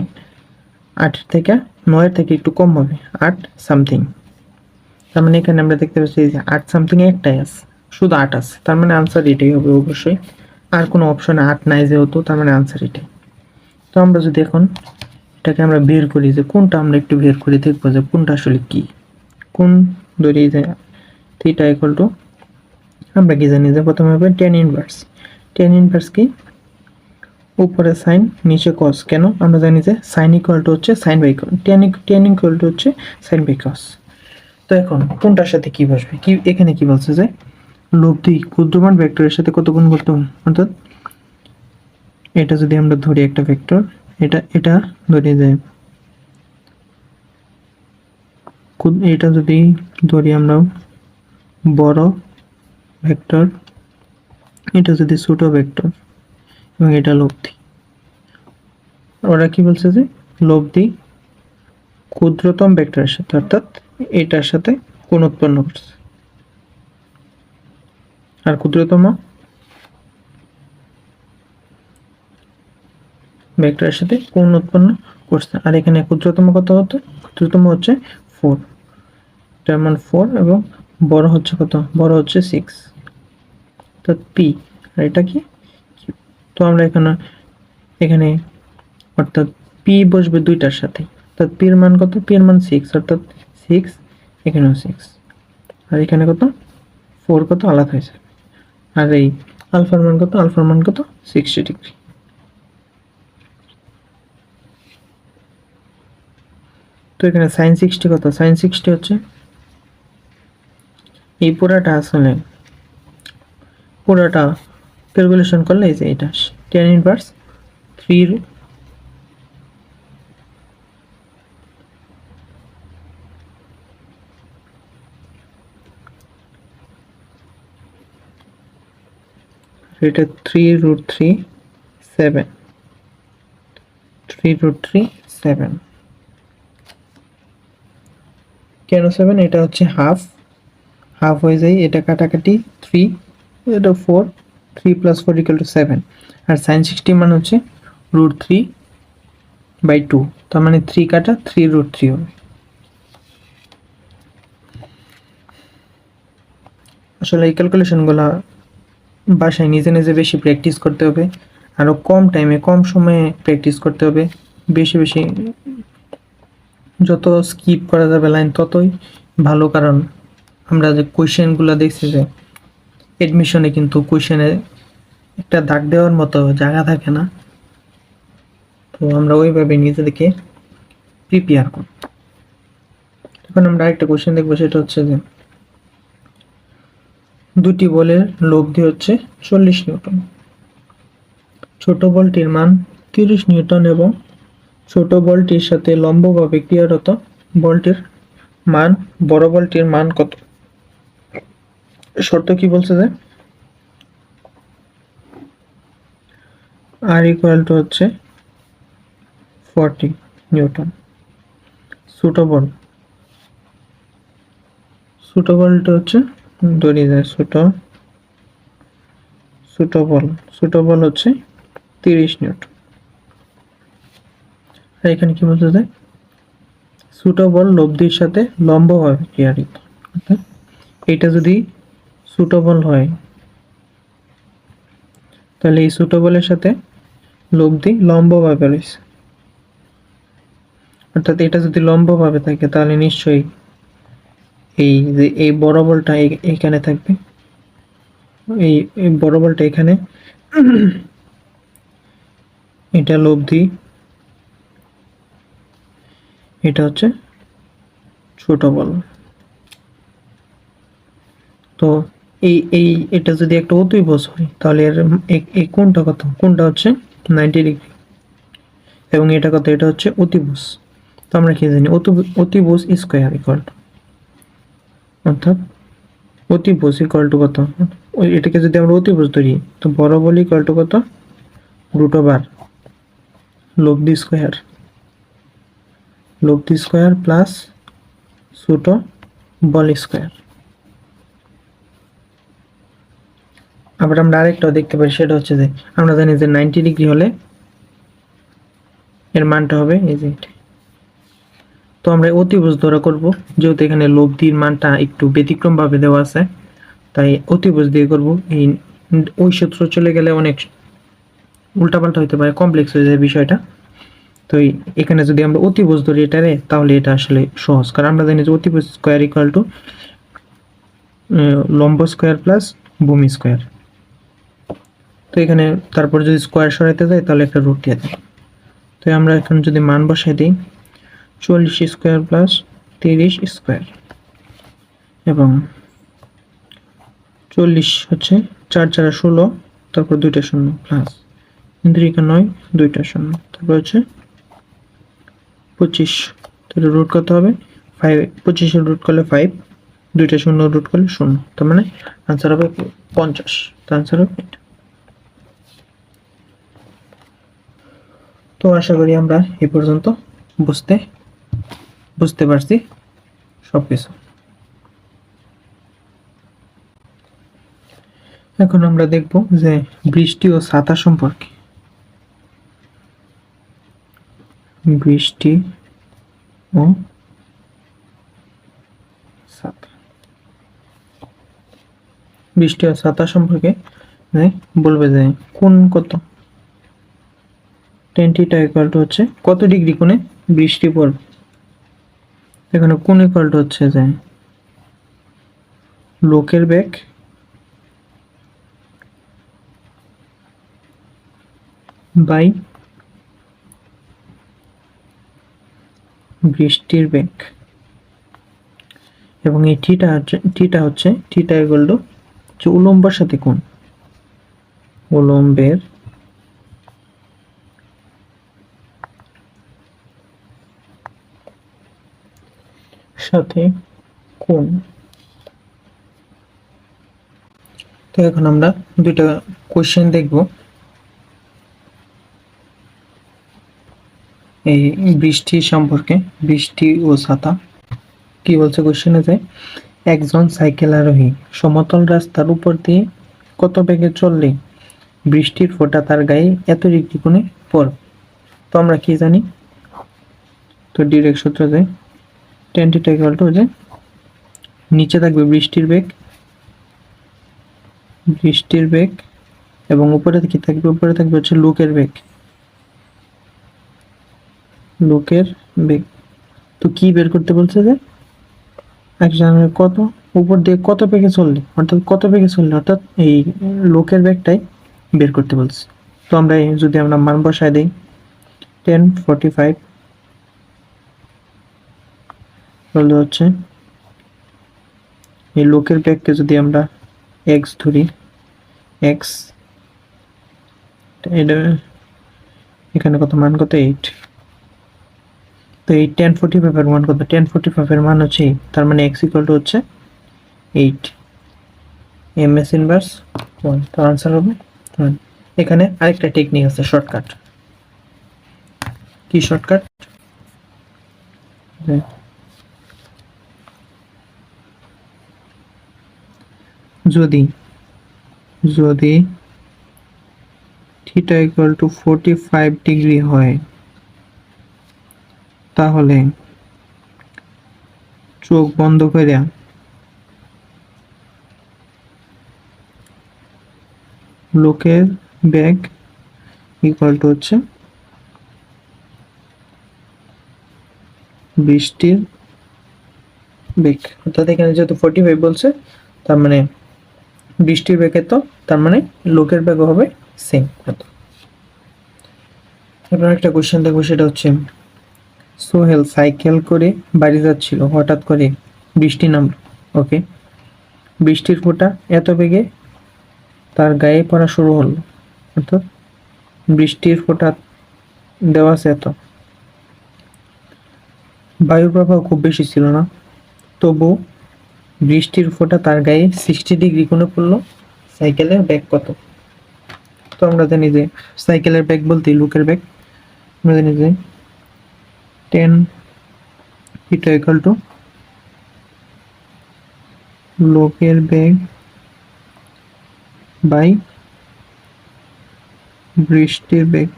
8 থেকে 9 থেকে একটু কম হবে, 8 সামথিং। তার মানে এখানে আমরা দেখতে পাচ্ছি যে 8 সামথিং একটাই আছে, শুধু 8 আছে, তার মানে আনসার এটাই হবে অবশ্যই। আর কোনো অপশনে 8 নাই যেহেতু, তার মানে আনসার এটাই। তো আমরা যদি এখন এটাকে আমরা বের করি যে কোনটা, আমরা একটু বের করে দেখবো যে কোনটা আসলে কি। কোন ধরি যে থিটা ইকুয়াল টু, আমরা কি জানি যে প্রথমে হবে tan ইনভার্স। tan ইনভার্স কি, উপরে সাইন নিচে কস। কেন, আমরা জানি যে সাইন ইকুয়াল টু হচ্ছে sine by cos, tan equal to হচ্ছে সাইন বাই কস। তো এখন কোনটার সাথে কি বসবে, কি এখানে কি বলছে যে লব্ধি ক্ষুদ্রমান ভেক্টরের সাথে কত গুণ করতে হবে, অর্থাৎ এটা যদি আমরা ধরি একটা ভেক্টর, এটা ধরি যে এটা যদি ধরি আমরা বড় ভেক্টর, এটা যদি ছোট ভেক্টর, এবং এটা লব্ধি। ওরা কি বলছে যে লব্ধি ক্ষুদ্রতম ভেক্টরের সাথে, অর্থাৎ এটার সাথে কোণ উৎপন্ন করছে, আর ক্ষুদ্রতম ভেক্টরের সাথে কোণ উৎপন্ন করছে। আর এখানে ক্ষুদ্রতম কত হতো, ক্ষুদ্রতম হচ্ছে 4, তার মানে 4, এবং বড় হচ্ছে কত, বড় হচ্ছে 6, অর্থাৎ পি। আর এটা কি, তো আমরা এখানে অর্থাৎ পি বসবে দুইটার সাথে, অর্থাৎ পির মান কত, পির মান 6, অর্থাৎ 6, এখানেও 6, আর এখানে কত 4 কত আলাদা হয়েছে। আর এই আলফার মান কত, আলফার মান কত 60 ডিগ্রি। তো এখানে সাইন 60 কত, সাইন 60 হচ্ছে এই পুরাটা, আসলে পুরাটা ক্যালকুলেশন করলে এই যে এটা tan ইনভার্স 3, এটা 3√3 7 কেন 7, এটা হচ্ছে হাফ, হাফ হয়ে যায়, এটা কাটাকাটি 3, এটা 4, 3 + 4 = 7। আর সাইন 60 মান হচ্ছে √3/2, তার মানে 3 কাটা 3√3 হবে। আসলে এই ক্যালকুলেশনগুলো বাসায় নিজে নিজে বেশি প্র্যাকটিস করতে হবে, আরও কম টাইমে কম সময়ে প্র্যাকটিস করতে হবে, বেশি বেশি যত স্কিপ করা যাবে লাইন ততই ভালো। কারণ আমরা যে কোয়েশ্চেনগুলো দেখছি যে এডমিশনে কিন্তু কোয়েশ্চেনে একটা দাগ দেওয়ার মতো জায়গা থাকে না, তো আমরা ওইভাবে নিজেদেরকে প্রিপেয়ার করব। এখন আমরা আরেকটা কোয়েশ্চেন দেখবো, সেটা হচ্ছে যে দুটি বলের লব্ধি হচ্ছে 40 নিউটন, ছোট বলটির মান 30 নিউটন এবং ছোট বলটির সাথে লম্বভাবে ক্রিয়ারত বলটির মান, বড় বলটির মান কত। শর্ত কি বলছে যে আর ইকুয়াল টু হচ্ছে 40 নিউটন। ছোট বলটা হচ্ছে ধরি যায় ছোট বল হচ্ছে 30 নিউটন। আর এখানে কি বলতে যায়, ছোট বল লব্ধির সাথে লম্বভাবে ক্রিয়ারিত, অর্থাৎ এটা যদি ছোট বল হয় তাহলে এই ছোট বলের সাথে লব্ধি লম্বভাবে রয়েছে, অর্থাৎ এটা যদি লম্বভাবে থাকে তাহলে নিশ্চয়ই এই যে এই বড় বলটা এখানে থাকবে, এই বড় বলটা এখানে, এটা লব্ধি, এটা হচ্ছে ছোট বল। তো এটা যদি একটা অতিভুজ হয় তাহলে এর এই কোণটা কত, কোণটা হচ্ছে 90 ডিগ্রি, এবং এটা কত, এটা হচ্ছে অতিভুজ। তো আমরা কি জানি, অতিভুজ স্কয়ার ইকুয়াল টু, অর্থাৎ অতিভুজ ইকুয়াল টু কত, এটাকে যদি আমরা অতিভুজ ধরি তো বড় বল ইকুয়াল টু কত, √, লব্ধি স্কয়ার প্লাস ছোট বল স্কয়ার। আবার আমরা আরেকটাও দেখতে পারি, সেটা হচ্ছে যে আমরা জানি যে 90 ডিগ্রি হলে এর মানটা হবে এই যে এটা। তো আমরা অতিভুজ ধরা করব, যেহেতু এখানে লব্ধির মানটা একটু ব্যতিক্রম ভাবে দেওয়া আছে, তাই অতিভুজ দিয়ে করব। এই ওই সূত্র চলে গেলে অনেক উল্টাপাল্টা হতে পারে, কমপ্লেক্স হয়ে যায় বিষয়টা। তো এখানে যদি আমরা অতিভুজ ধরি এটারে, তাহলে এটা আসলে সহজ, কারণ আমরা জানি যে অতিভুজ স্কোয়ার ইকুয়াল টু লম্ব স্কোয়ার প্লাস ভূমি স্কোয়ার। তো এখানে তারপর যদি স্কোয়ার সরাইতে যাই তাহলে একটা রুট দিয়ে দেয়। তো আমরা এখন যদি মান বসাই দিই 40 স্কোয়ার প্লাস 30 স্কোয়ার, এবং 40 হচ্ছে 4 4 16, তারপর 2টা শূন্য প্লাস 3 9 2টা শূন্য, তারপর হচ্ছে 25। তাহলে রুট কত হবে 5, 25 রুট করলে 5, 2টা শূন্য রুট করলে 0, তার মানে আনসার হবে 50। তো আনসার হবে এটা। তো আশা করি আমরা এই পর্যন্ত বুঝতে পারছি সবকিছু। এখন আমরা দেখব যে বৃষ্টি ও ছাতা সম্পর্কে। বৃষ্টি ও ছাতা, বৃষ্টি ও ছাতা সম্পর্কে বলবে যে কোন কত tan থিটা ইকুয়াল টু হচ্ছে কত ডিগ্রি কোণে বৃষ্টি পড়বে। এখানে কোণ ইকুয়াল টু হচ্ছে যে লোকের বেগ বাই বৃষ্টির বেগ, এবং এই থিটা হচ্ছে থিটা ইকুয়াল টু যে উলম্বের সাথে কোণ, উলম্বের সাথে কোণ। তো এখন আমরা দুইটা কোশ্চেন দেখব। এই বৃষ্টি সম্পর্কে, বৃষ্টি ও ছাতা কি বলছে কোশ্চেনে, যে একজন সাইকেল আরোহী সমতল রাস্তার উপর দিয়ে কত বেগে চললে বৃষ্টির ফোঁটা তার গায়ে এত ডিগ্রি কোণে পড়বে। তো আমরা কি জানি, তো ডিরেক্ট সূত্র যে tan থিটা ইকুয়াল টু যে নিচে থাকবে বৃষ্টির বেগ এবং উপরে কি থাকবে, উপরে থাকবে হচ্ছে লোকের বেগ। তো কি বের করতে বলছে, যে একজনের কত উপর দিয়ে কত বেগে চললে, অর্থাৎ এই লোকের বেগটাই বের করতে বলছে। তো আমরা যদি আমরা মান বসায় দিই 1045 তাহলে হচ্ছে এই লোকের বেগকে যদি আমরা x ধরি, x এটা এখানে কত মান, কত 8। তো এই 1045 এর মান কত, 1045 এর মান হচ্ছে 8, তার মানে x ইকুয়াল টু হচ্ছে 8 ms ইনভার্স 1। তো आंसर হবে 1। এখানে আরেকটা টেকনিক আছে, শর্টকাট। কি শর্টকাট, যদি থিটা ইকুয়াল টু 45 ডিগ্রি হয়, তাহলে চোখ বন্ধ করে লোকের বেগ ইকুয়াল টু হচ্ছে বৃষ্টির বেগ। অর্থাৎ এখানে যেহেতু 45 বলছে, তার মানে বৃষ্টির বেগে, তো তার মানে লোকের বেগ হবে সেম। এবার একটা কোশ্চেন দেখবো, সেটা হচ্ছে সোহেল সাইকেল করে বাড়ি যাচ্ছিল, হঠাৎ করে বৃষ্টি নামলো। ওকে, বৃষ্টির ফোঁটা এত বেগে তার গায়ে পড়া শুরু হলো, অর্থাৎ বৃষ্টির ফোঁটা দেওয়া আছে এত, বায়ুর প্রবাহ খুব বেশি ছিল না, তবু বৃষ্টির ফোঁটা তার গায়ে 60 ডিগ্রি কোণে পড়লো, সাইকেলের বেগ কত। তো আমরা জানি যে সাইকেলের বেগ বলতে লোকের বেগ, আমরা জানি যে 10 থিটা ইকুয়াল টু লোকের বেগ বাই বৃষ্টির বেগ।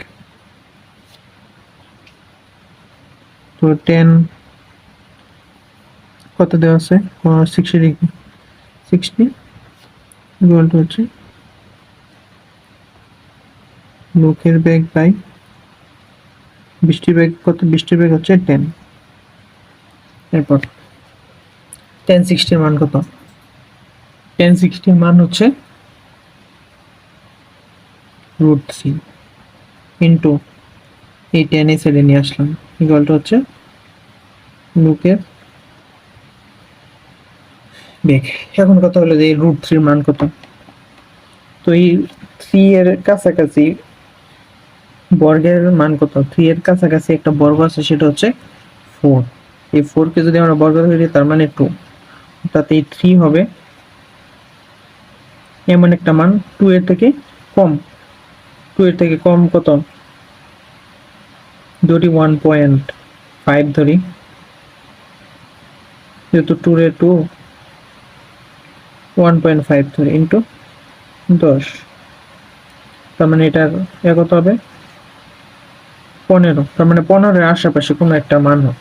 তো 10 কত দেওয়া আছে? 60 ডিগ্রি। 60 ইকুয়াল টু হচ্ছে লোকের বেগ বাই বৃষ্টির বেগ কত? বৃষ্টির বেগ হচ্ছে 10। এরপর 1060 এর মান কত? 1060 এর মান হচ্ছে √3 ইন্টু এই 10 এই সাইডে নিয়ে আসলাম, ইকুয়াল টু হচ্ছে লোকের বেগ। এখন কথা হলো যে √3 এর মান কত? তো এই 3 এর কাছাকাছি বর্গের মান কত? 3 এর কাছাকাছি একটা বর্গ আছে, সেটা হচ্ছে 4। এই 4 কে যদি আমরা বর্গ ধরি তার মানে 2, অর্থাৎ এই 3 হবে এমন একটা মান 2 এর থেকে কম। 2 এর থেকে কম কত? ধরি 1.5 ধরি, যেহেতু 2 এর 2 1.5 ধরি ইন্টু 10, তার মানে এটার কত হবে? 15। তার মানে 15 এর আশেপাশে কোনো একটা মান হবে।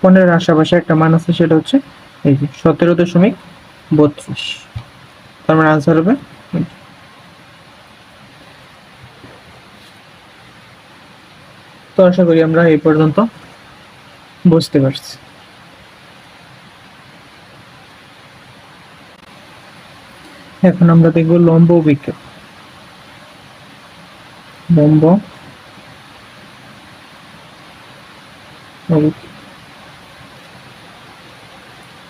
15 এর আশেপাশে একটা মান আছে, সেটা হচ্ছে এই যে 17.32। তার মানে আনসার হবে। তো আশা করি আমরা এই পর্যন্ত বুঝতে পারছি। এখন আমরা দেখব লম্ব অভিক্ষেপ। লম্ব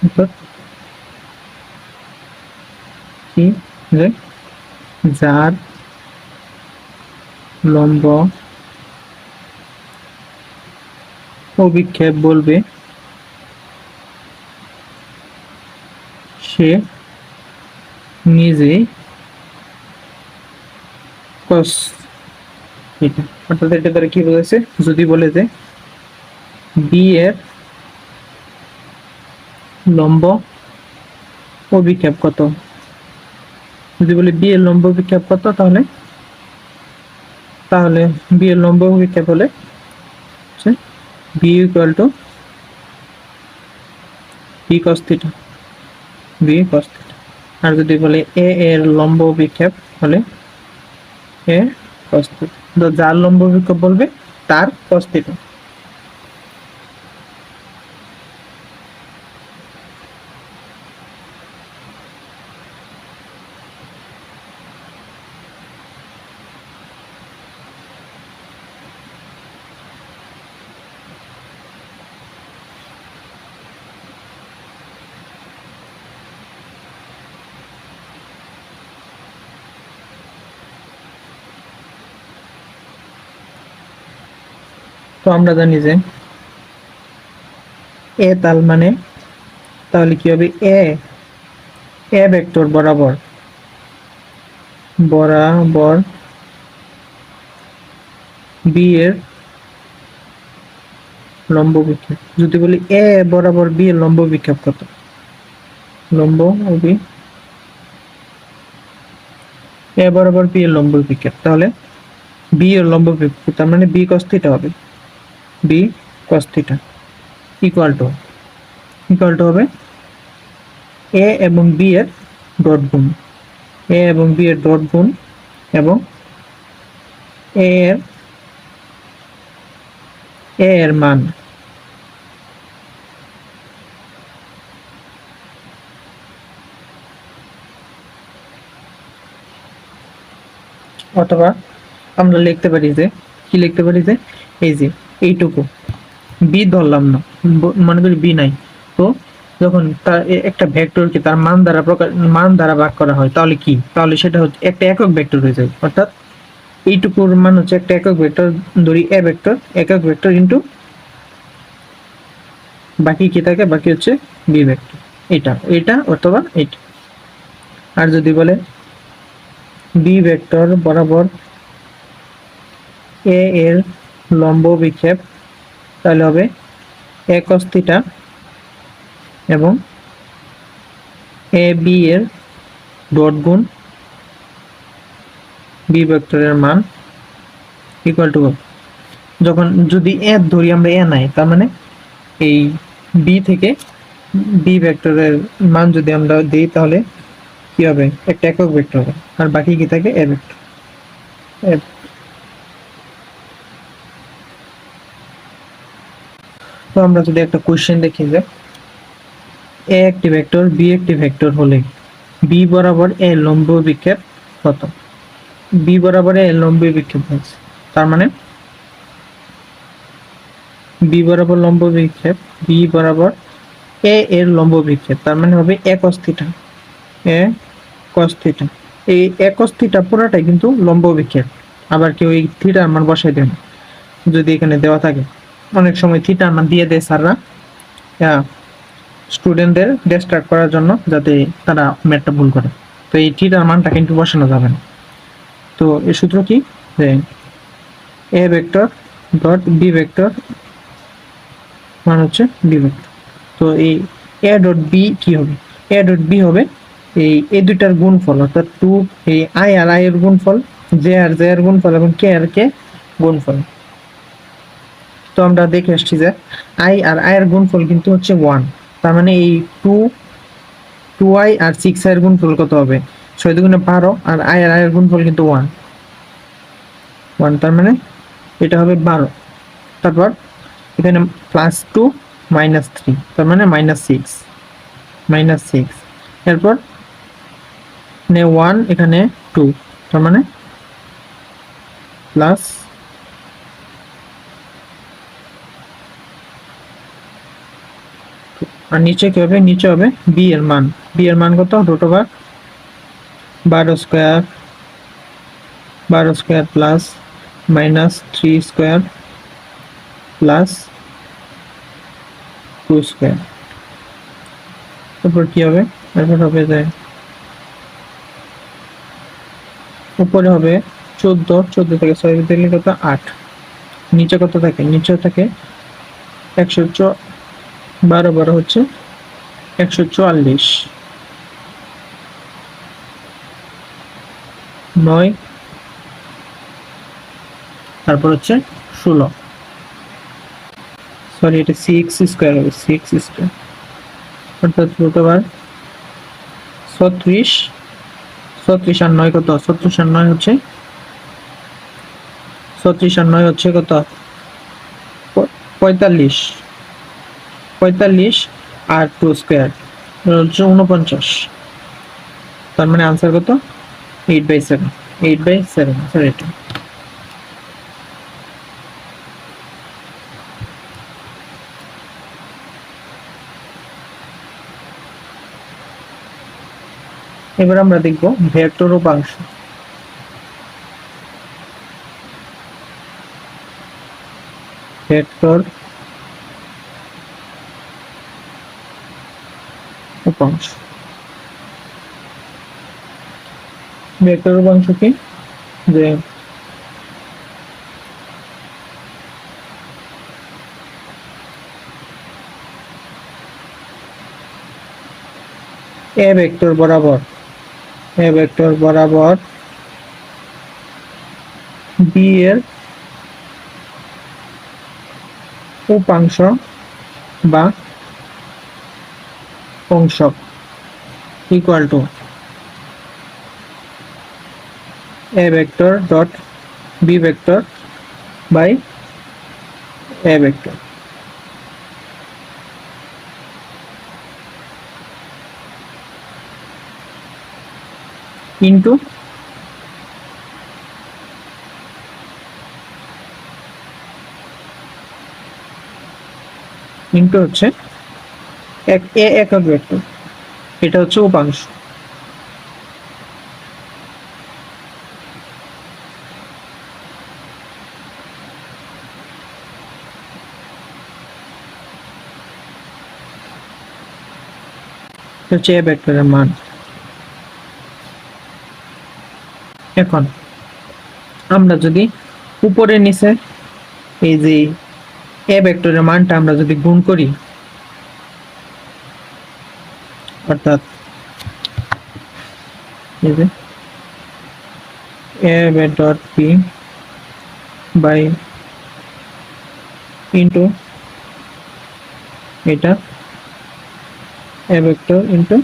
অর্থাৎ কি? যে যার লম্ব অভিক্ষেপ বলবে সে নিজে cos এটা, অর্থাৎ এটা দ্বারা কি বোঝাচ্ছে? যদি বলে যে বি এর লম্ব অভিক্ষেপ কত, যদি বলে বি এর লম্ব অভিক্ষেপ কত, তাহলে বি এর লম্ব অভিক্ষেপ হলে B equal to B cos theta, B cos theta. আর যদি বলে এ এর লম্ব অভিক্ষেপ হলে এ cos থিটা, তো যার লম্ব অভিক্ষেপ বলবে তার cos থিটা। তো আমরা জানি যে এ তাল মানে, তাহলে কি হবে? এ ভেক্টর বরাবর বি এর লম্ব বিক্ষেপ। যদি বলি এ বরাবর বি এর লম্ব বিক্ষেপ কত? লম্ব এ বরাবর বি এর লম্ব বিক্ষেপ, তাহলে বি এর লম্ব বিক্ষেপ তার মানে বি cos থিটা হবে। B cos theta equal to হবে এ এবং বি এর ডট গুণ, এ এবং বি এর ডট গুণ এবং এ এর মান। অথবা আমরা লিখতে পারি যে কি লিখতে পারি যে এই যে এইটুকু বি ধরলাম না, মনে করি বি নাই, তো যখন তার একটা ভেক্টরকে তার মান দ্বারা ভাগ করা হয়, তাহলে কি? তাহলে সেটা হচ্ছে একটা একক ভেক্টর হয়ে যায়। অর্থাৎ এইটুকুর মান হচ্ছে একটা একক ভেক্টর, ধরি এ ভেক্টর, একক ভেক্টর ইন্টু বাকি কি থাকে? বাকি হচ্ছে বি ভেক্টর, এটা অথবা এটা। আর যদি বলে বি ভেক্টর বরাবর এ এর লম্ব বিক্ষেপ, তাহলে হবে এ cos থিটা এবং এ বি এর ডট গুণ বি ভেক্টরের মান ইকুয়াল টু, যখন যদি এ ধরি আমরা এ নাই, তার মানে এই বি থেকে বি ভেক্টরের মান যদি আমরা দিই তাহলে কি হবে, একটা একক ভেক্টর হবে, আর বাকি কি থাকে, এ ভেক্টর। তো আমরা যদি একটা কোশ্চেন দেখি যে এ একটি ভেক্টর বি একটি ভেক্টর হলে বি বরাবর এ লম্ব বিক্ষেপ কত? বি বরাবর এ লম্ব বিক্ষেপ হচ্ছে, তার মানে বি বরাবর লম্ব বিক্ষেপ, বি বরাবর এ এর লম্ব বিক্ষেপ, তার মানে হবে এ cos থিটা, এ cos থিটা। এই এ cos থিটা পুরোটাই কিন্তু লম্ব বিক্ষেপ। আবার কেউ এই থিটার মান বসাই দেন যদি এখানে দেওয়া থাকে, অনেক সময় থিটার মান দিয়ে দেয় স্যাররা স্টুডেন্টদের ডিস্ট্রাক্ট করার জন্য, যাতে তারা ম্যাথটা ভুল করে। তো এই থিটার মানটা কিন্তু বসানো যাবে না। তো এই সূত্র কি, যে A vector dot B vector মান হচ্ছে বি ভেক্টর। তো এই এ ডট বি কি হবে, এ ডট বি হবে এই দুইটার গুণফল, অর্থাৎ টু এই আই আর আই এর গুণফল, জে আর জে এর গুণফল এবং কে আর কে গুণফল। তো আমরা দেখে আসছি যে আই আর আই এর গুণফল কিন্তু হচ্ছে 1, তার মানে এই 2i আর 6i এর গুণফল কত হবে, 6 দুগুণে 12, আর আই আর আই এর গুণফল কিন্তু 1, তার মানে এটা হবে 12। তারপর এখানে +2 -3, তার মানে -6, এরপর 1 এখানে 2, তার মানে প্লাস, আর নিচে কি হবে, নিচে হবে বি এর মান, বি এর মান কত, √12 square plus -3 square plus 2 square. তারপর কি হবে, এরপর হবে যে উপরে হবে 14 থেকে 6 দিলে কত, 8, নিচে কত থাকে, নিচে থাকে 12 হচ্ছে 144, 9, তারপর হচ্ছে 16, সরি এটা 6 স্কয়ার হবে, 6 স্কয়ার, অর্থাৎ √36 আর 9 কত, 36 আর 9 হচ্ছে, 36 আর 9 হচ্ছে কত, 45 আর 2 স্কয়ার হচ্ছে 49, তার মানে আনসার কত, 8/7, 8/7, সরি এটা। এবার আমরা দেখব ভেক্টর উপাংশ। ভেক্টর উপাংশ, ভেক্টর উপাংশ কি, যে এ ভেক্টর বরাবর বি এর উপাংশ বা অংশক equal to A vector dot B vector by A vector. Into হচ্ছে একক ভেক্টর, এটা হচ্ছে উপাংশ। হচ্ছে এ ভেক্টরের মান। এখন আমরা যদি উপরে নিচে এই যে এ ভেক্টরের মানটা আমরা যদি গুণ করি, অর্থাৎ এই যে a dot p by into এটা a vector into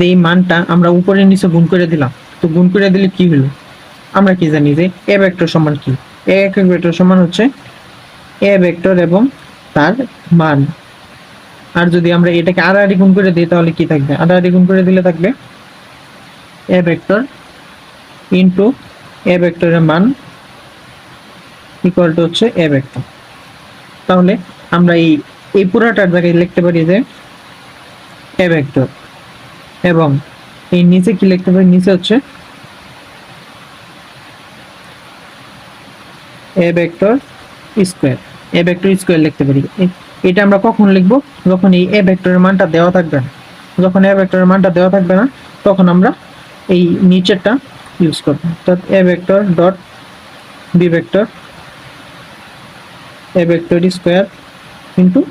এই মানটা আমরা উপরে নিচে গুণ করে দিলাম। তো গুণ করে দিলে কি হলো, আমরা কি জানি যে a ভেক্টর সমান কি, a একক ভেক্টর সমান হচ্ছে a ভেক্টর এবং তার মান। আর যদি আমরা এটাকে আড়াআড়ি গুণ করে দিই তাহলে কি থাকবে, আড়াআড়ি গুণ করে দিলে থাকবে a ভেক্টর ইনটু a ভেক্টরের মান ইকুয়াল টু হচ্ছে a ভেক্টর। তাহলে আমরা এই পুরোটার জায়গায় লিখতে পারি যে a ভেক্টর এবং এই নিচে কি লিখতে পারি, নিচে হচ্ছে a vector square, a vector square লিখতে পারি। এটা আমরা কখন লিখব, যখন এই a ভেক্টরের মানটা দেওয়া থাকবে না। যখন a ভেক্টরের মানটা দেওয়া থাকবে না তখন আমরা এই নিচেরটা ইউজ করব। অর্থাৎ a vector dot b vector a vector square into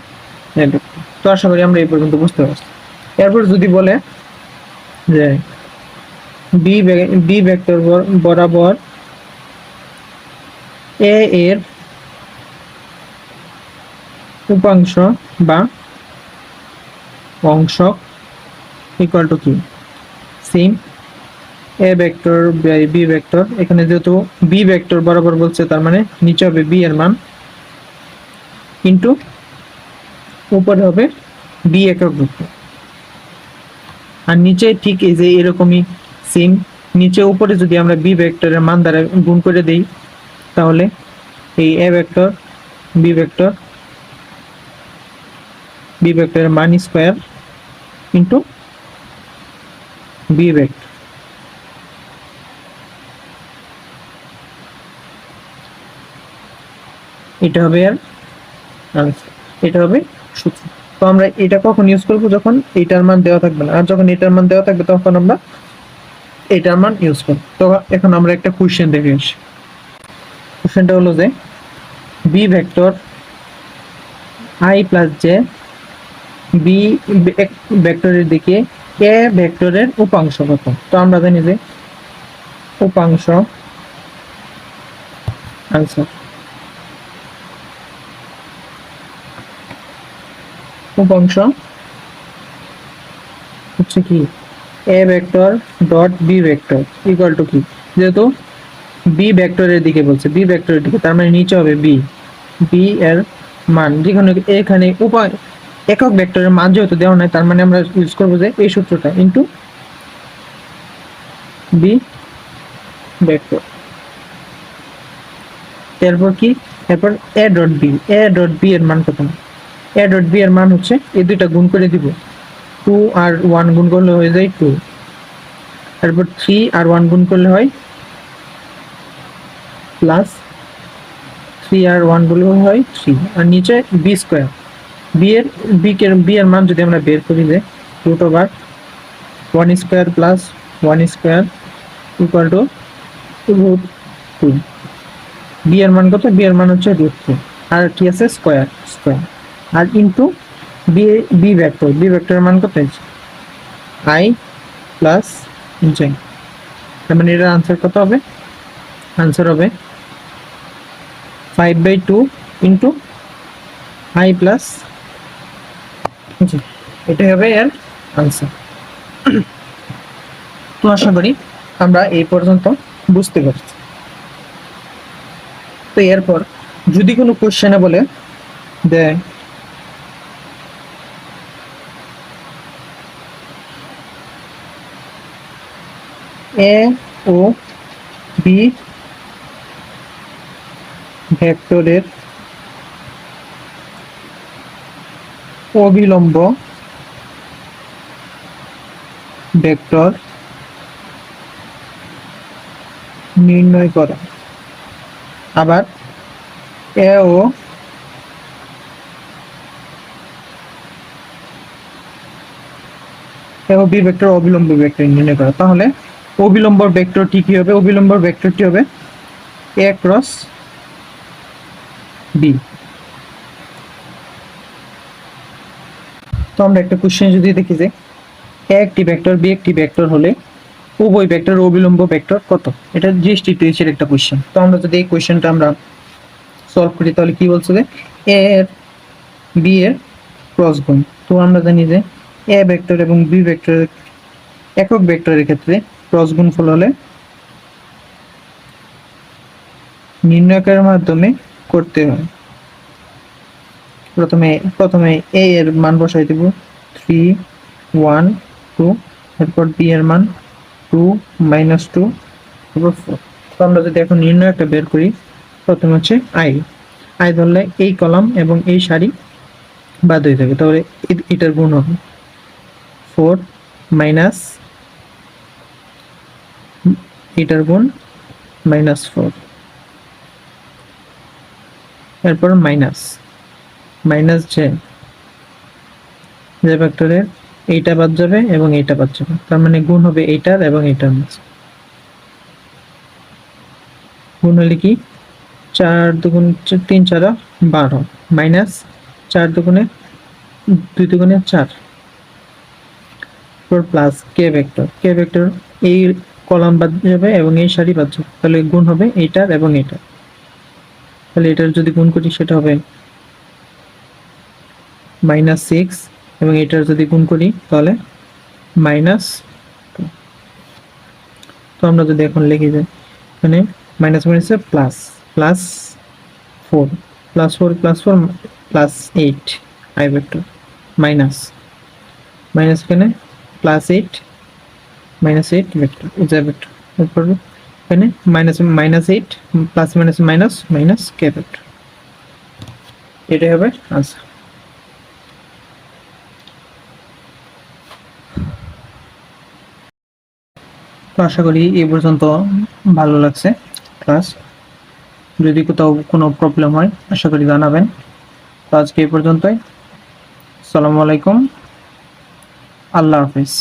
a vector. তো আশা করি আমরা এই পর্যন্ত বুঝতে পারছি। এরপর যদি বলে যে b ভেক্টর বরাবর a এর উপাংশ বা অংশ ইকুয়াল টু কি, same a vector by b vector. এখানে যেহেতু b ভেক্টর বরাবর বলছে তার মানে নিচে হবে b এর মান ইনটু উপরে হবে b একক ভেক্টর। আর নিচে ঠিক এই যে এরকমই সেম, নিচে উপরে যদি আমরা b ভেক্টরের মান দ্বারা গুণ করে দেই তাহলে এই a ভেক্টর b ভেক্টরের মান স্কয়ার ইনটু b ভেক্টর। এটা হবে আর আনসার, এটা হবে সূত্র। তো আমরা এটা কখন ইউজ করব, যখন এটার মান দেওয়া থাকবে না। আর যখন এটার মান দেওয়া থাকবে তখন আমরা এটার মান ইউজ করব। তো এখন আমরা একটা কোশ্চেন দেখে আসি। কোশ্চেনটা হলো যে বি ভেক্টর i প্লাস জে বি ভেক্টরের দিকে এ ভেক্টরের উপাংশ কত। তো আমরা জানি যে উপাংশ আনসার, উপাংশ হচ্ছে কি a vector dot b vector equal to কি, যেহেতু b ভেক্টরের দিকে বলছে, b ভেক্টরের দিকে তার মানে নিচে হবে b এর মান, যেখানে এখানে একক ভেক্টরের মান যেহেতু দেওয়া নাই তার মানে আমরা ইউজ করবো যে এই সূত্রটা ইনটু b ভেক্টর। এরপর কি, এরপর a ডট b এর মান কত, a ডট b এর মান হচ্ছে এই দুইটা গুণ করে দিব, 2 আর 1 গুণ করলে হয়ে যায় 2, তারপর 3 আর 1 গুণ করলে হয় প্লাস 3 আর 1 গুণ করলে হয় 3, আর নিচে b স্কয়ার। b এর মান যদি আমরা বের করি যে root over 1 square plus 1 square equal to root 2। b এর মান কত, b এর মান হচ্ছে রুট 2, আর কি আছে স্কয়ার, আর ইনটু b ভেক্টরের মান কত আছে i প্লাস j। তার মানে এর आंसर কত হবে, आंसर হবে 5/2 ইনটু i প্লাস j। এটা হবে এর आंसर। তো আশা করি আমরা এই পর্যন্ত বুঝতে পারছি। তো এরপর যদি কোনো কোশ্চেনে বলে দেয় এ ও বি ভেক্টরের অবিলম্ব ভেক্টর নির্ণয় করা, আবার এ ও বি ভেক্টর অবিলম্ব ভেক্টর নির্ণয় করা। তাহলে অবিলম্ব ভেক্টরটি কি হবে, অবিলম্ব ভেক্টরটি হবে এ ক্রস বি। তো আমরা একটা কোশ্চেন যদি দেখি যে এ একটি ভেক্টর বি একটি ভেক্টর হলে উভয় ভেক্টর অবিলম্ব ভেক্টর কত? এটা জিএসটি টেস্টের একটা কোশ্চেন। তো আমরা যদি এই কোশ্চেনটা আমরা সলভ করি তাহলে কি বলছে যে এ এর বি এর ক্রস গুণ। তো আমরা জানি যে এ ভেক্টর এবং বি ভেক্টরের একক ভেক্টরের ক্ষেত্রে ক্রস গুণফল হলে নির্ণয়কের মাধ্যমে করতে হয়। প্রথমে এ এর মান বসাই দেব 3 1 2, এরপর বি এর মান 2 -2, তারপর 4। তো আমরা যদি এখন নির্ণয়কটা বের করি, প্রথমে হচ্ছে আই ধরলে এই কলাম এবং এই সারি বাদ হয়ে যাবে, তাহলে এটার গুণ হবে 4 মাইনাস এটার গুণ -4, এরপর মাইনাস যে ভেক্টরের এইটা বাদ যাবে এবং এইটা বাদ যাবে, তার মানে গুণ হবে এইটার এবং এইটার মাঝে। গুণ হলে কি 4 দুগুণ 3 4 12 মাইনাস 4 দুগুণে 2 দুগুণে 4, তারপর প্লাস কে ভেক্টর এই কলাম বাদ যাবে এবং এই সারি বাদ যাবে, তাহলে গুণ হবে এইটার এবং এইটার। তাহলে এটার যদি গুণ করি সেটা হবে -6 এবং এটার যদি গুণ করি তাহলে -2। তো আমরা যদি এখন লিখি যে এখানে মাইনাস মাইনাসে প্লাস, +4 +8 আই ভেক্টর মাইনাস এখানে +8 ভেক্টর জে ভেক্টর, এরপর এখানে -8 প্লাস মাইনাস কে ভেক্টর। এটাই হবে আনসার। তো আশা করি এই পর্যন্ত ভালো লাগছে ক্লাস। যদি কোথাও কোনো প্রবলেম হয় আশা করি জানাবেন। তো আজকে এই পর্যন্তই। আসসালামু আলাইকুম, আল্লাহ হাফিজ।